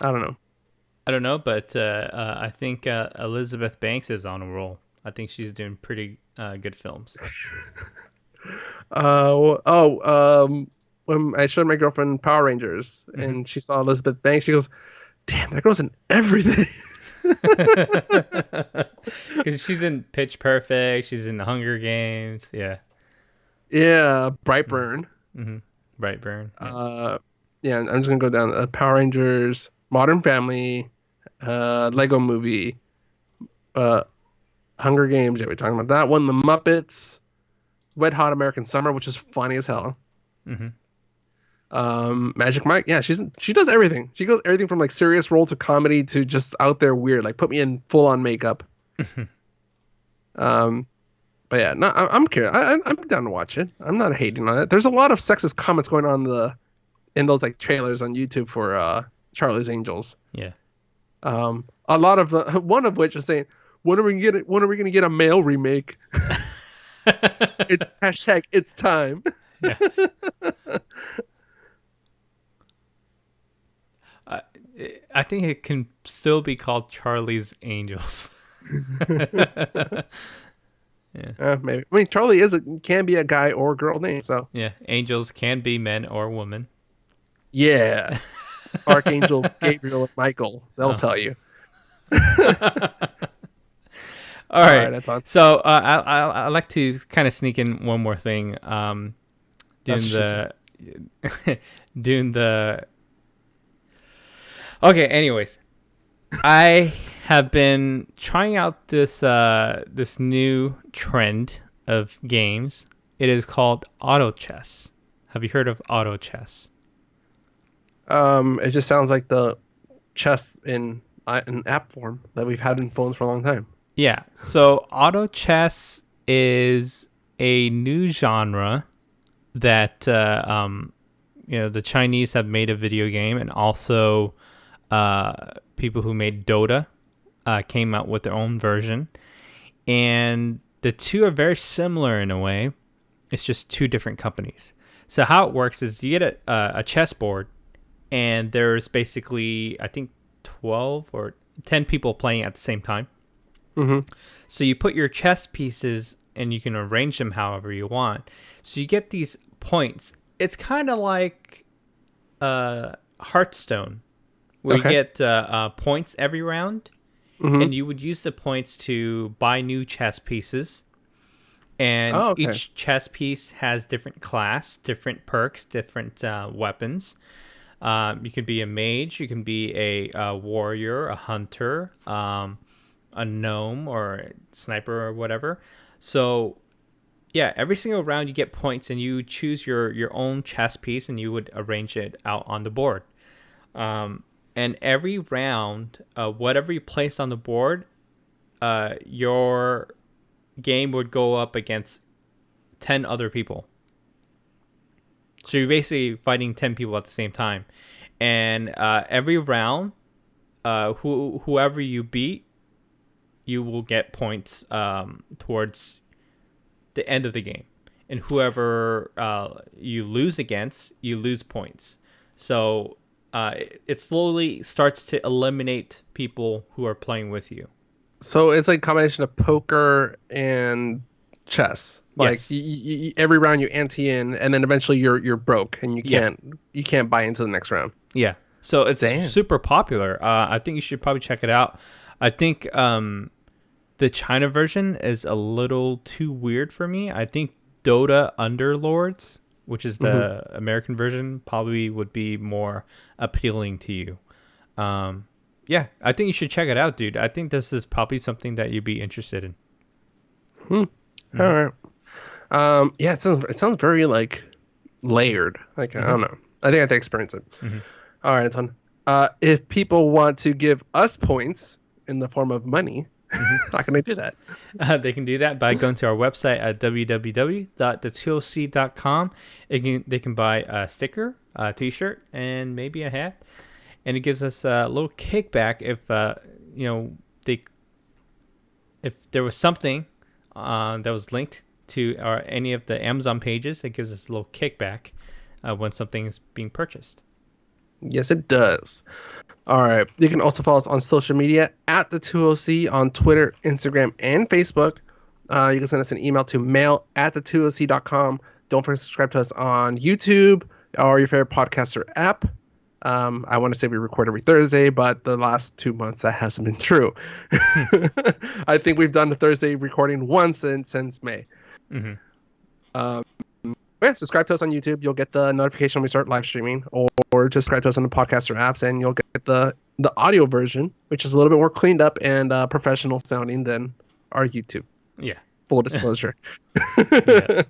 [SPEAKER 2] I don't know.
[SPEAKER 1] I don't know, but I think Elizabeth Banks is on a roll. I think she's doing pretty good films.
[SPEAKER 2] When I showed my girlfriend Power Rangers
[SPEAKER 1] Hmm.
[SPEAKER 2] and she saw Elizabeth Banks, she goes, "Damn, that girl's in everything."
[SPEAKER 1] Because she's in Pitch Perfect, she's in The Hunger Games. Yeah.
[SPEAKER 2] Yeah, Brightburn.
[SPEAKER 1] Mm-hmm. Brightburn. Yeah.
[SPEAKER 2] Uh, yeah, I'm just gonna go down. Power Rangers, Modern Family, Lego Movie, uh, Hunger Games. Yeah, we're talking about that one. The Muppets, Wet Hot American Summer, which is funny as hell.
[SPEAKER 1] Hmm.
[SPEAKER 2] Magic Mike. Yeah, she does everything. She goes everything from like serious role to comedy to just out there weird. Like put me in full on makeup. Um, but yeah, no, I'm curious. I'm down to watch it. I'm not hating on it. There's a lot of sexist comments going on in those like trailers on YouTube for Charlie's Angels.
[SPEAKER 1] Yeah.
[SPEAKER 2] A lot of one of which is saying, when are we going to get a male remake? It's hashtag it's time.
[SPEAKER 1] Yeah. I I think it can still be called Charlie's Angels. Yeah.
[SPEAKER 2] Maybe. I mean, Charlie can be a guy or girl name. So
[SPEAKER 1] Yeah. Angels can be men or women.
[SPEAKER 2] yeah, Archangel Gabriel and Michael. They'll
[SPEAKER 1] Oh.
[SPEAKER 2] tell you.
[SPEAKER 1] All
[SPEAKER 2] All
[SPEAKER 1] right.
[SPEAKER 2] right, that's on.
[SPEAKER 1] So I like to kind of sneak in one more thing.
[SPEAKER 2] That's
[SPEAKER 1] Doing
[SPEAKER 2] what she said.
[SPEAKER 1] the doing the. Okay. Anyways, I have been trying out this new trend of games. It is called auto chess. Have you heard of auto chess?
[SPEAKER 2] It just sounds like the chess in an app form that we've had in phones for a long time.
[SPEAKER 1] Yeah. So auto chess is a new genre that the Chinese have made a video game, and also people who made Dota came out with their own version, and the two are very similar in a way. It's just two different companies. So how it works is you get a chessboard, and there's basically I think 12 or 10 people playing at the same time.
[SPEAKER 2] Mm-hmm.
[SPEAKER 1] So you put your chess pieces and you can arrange them however you want. So you get these points. It's kind of like Hearthstone, where you get points every round,
[SPEAKER 2] Mm-hmm.
[SPEAKER 1] and you would use the points to buy new chess pieces. And
[SPEAKER 2] Oh, okay.
[SPEAKER 1] each chess piece has different class, different perks, different weapons. You can be a mage, you can be a warrior, a hunter, a gnome, or a sniper, or whatever. So, yeah, every single round you get points, and you choose your own chess piece, and you would arrange it out on the board. And every round, whatever you place on the board, your game would go up against 10 other people. So you're basically fighting 10 people at the same time. And every round, whoever you beat, you will get points towards the end of the game. And whoever you lose against, you lose points. So it slowly starts to eliminate people who are playing with you.
[SPEAKER 2] So it's like a combination of poker and chess. Like
[SPEAKER 1] Yes.
[SPEAKER 2] every round you ante in, and then eventually you're broke, and
[SPEAKER 1] Yeah.
[SPEAKER 2] you can't buy into the next round.
[SPEAKER 1] Yeah. So it's
[SPEAKER 2] Damn.
[SPEAKER 1] super popular. I think you should probably check it out. I think the China version is a little too weird for me. I think Dota Underlords, which is the American version, probably would be more appealing to you. Yeah, I think you should check it out, dude. I think this is probably something that you'd be interested in.
[SPEAKER 2] All right. Yeah, it sounds very like layered. Like I don't know. I think I have to experience it. All right, Anton. If people want to give us points in the form of money, how can they do that?
[SPEAKER 1] They can do that by going to our website at www.the2oc.com. They can buy a sticker, a t-shirt, and maybe a hat. And it gives us a little kickback if there was something that was linked to any of the Amazon pages. It gives us a little kickback when something is being purchased.
[SPEAKER 2] Yes, it does. All right. You can also follow us on social media at the2OC on Twitter, Instagram, and Facebook. You can send us an email to mail@the2oc.com. Don't forget to subscribe to us on YouTube or your favorite podcaster app. I want to say we record every Thursday, but the last 2 months that hasn't been true. I think we've done the Thursday recording once since May. Yeah, subscribe to us on YouTube. You'll get the notification when we start live streaming, or just subscribe to us on the podcaster apps, and you'll get the audio version, which is a little bit more cleaned up and professional sounding than our YouTube.
[SPEAKER 1] Yeah.
[SPEAKER 2] Full disclosure.
[SPEAKER 1] Yeah.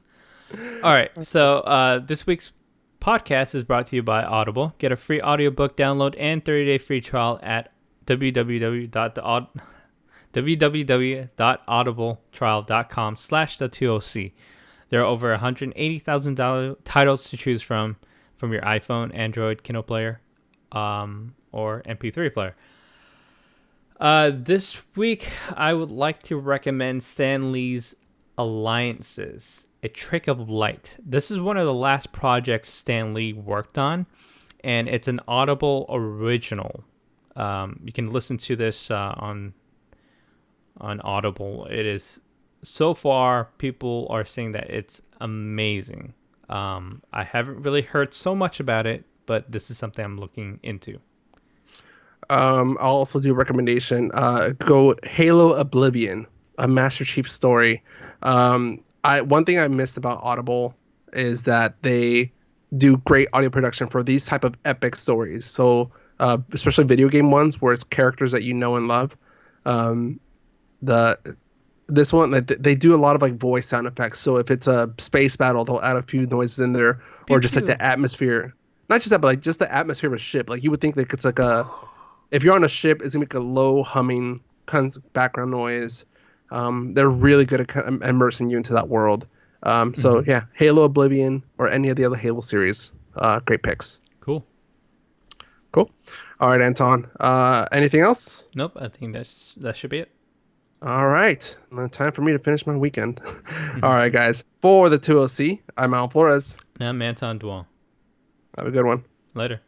[SPEAKER 1] All right. So this week's podcast is brought to you by Audible. Get a free audiobook download and 30-day free trial at www.audibletrial.com/the2oc. There are over 180,000 titles to choose from your iPhone, Android, Kindle player. or MP3 player. This week, I would like to recommend Stan Lee's Alliances, A Trick of Light. This is one of the last projects Stan Lee worked on, and it's an Audible original. You can listen to this on Audible. It is, so far, people are saying that it's amazing. I haven't really heard so much about it, but this is something I'm looking into.
[SPEAKER 2] I'll also do a recommendation. Go Halo Oblivion, a Master Chief story. One thing I missed about Audible is that they do great audio production for these type of epic stories. So especially video game ones where it's characters that you know and love. This one, like, they do a lot of like voice sound effects. So if it's a space battle, they'll add a few noises in there, or just like the atmosphere. Not just that, but like just the atmosphere of a ship. Like you would think that it's like if you're on a ship, it's gonna make a low humming kind of background noise. They're really good at kind of immersing you into that world. So yeah, Halo Oblivion or any of the other Halo series, great picks.
[SPEAKER 1] Cool.
[SPEAKER 2] All right, Anton. Anything else?
[SPEAKER 1] Nope. I think that should be it.
[SPEAKER 2] All right. Time for me to finish my weekend. All right, guys. For the 2OC, I'm Al Flores.
[SPEAKER 1] And I'm Anton Duan.
[SPEAKER 2] Have a good one.
[SPEAKER 1] Later.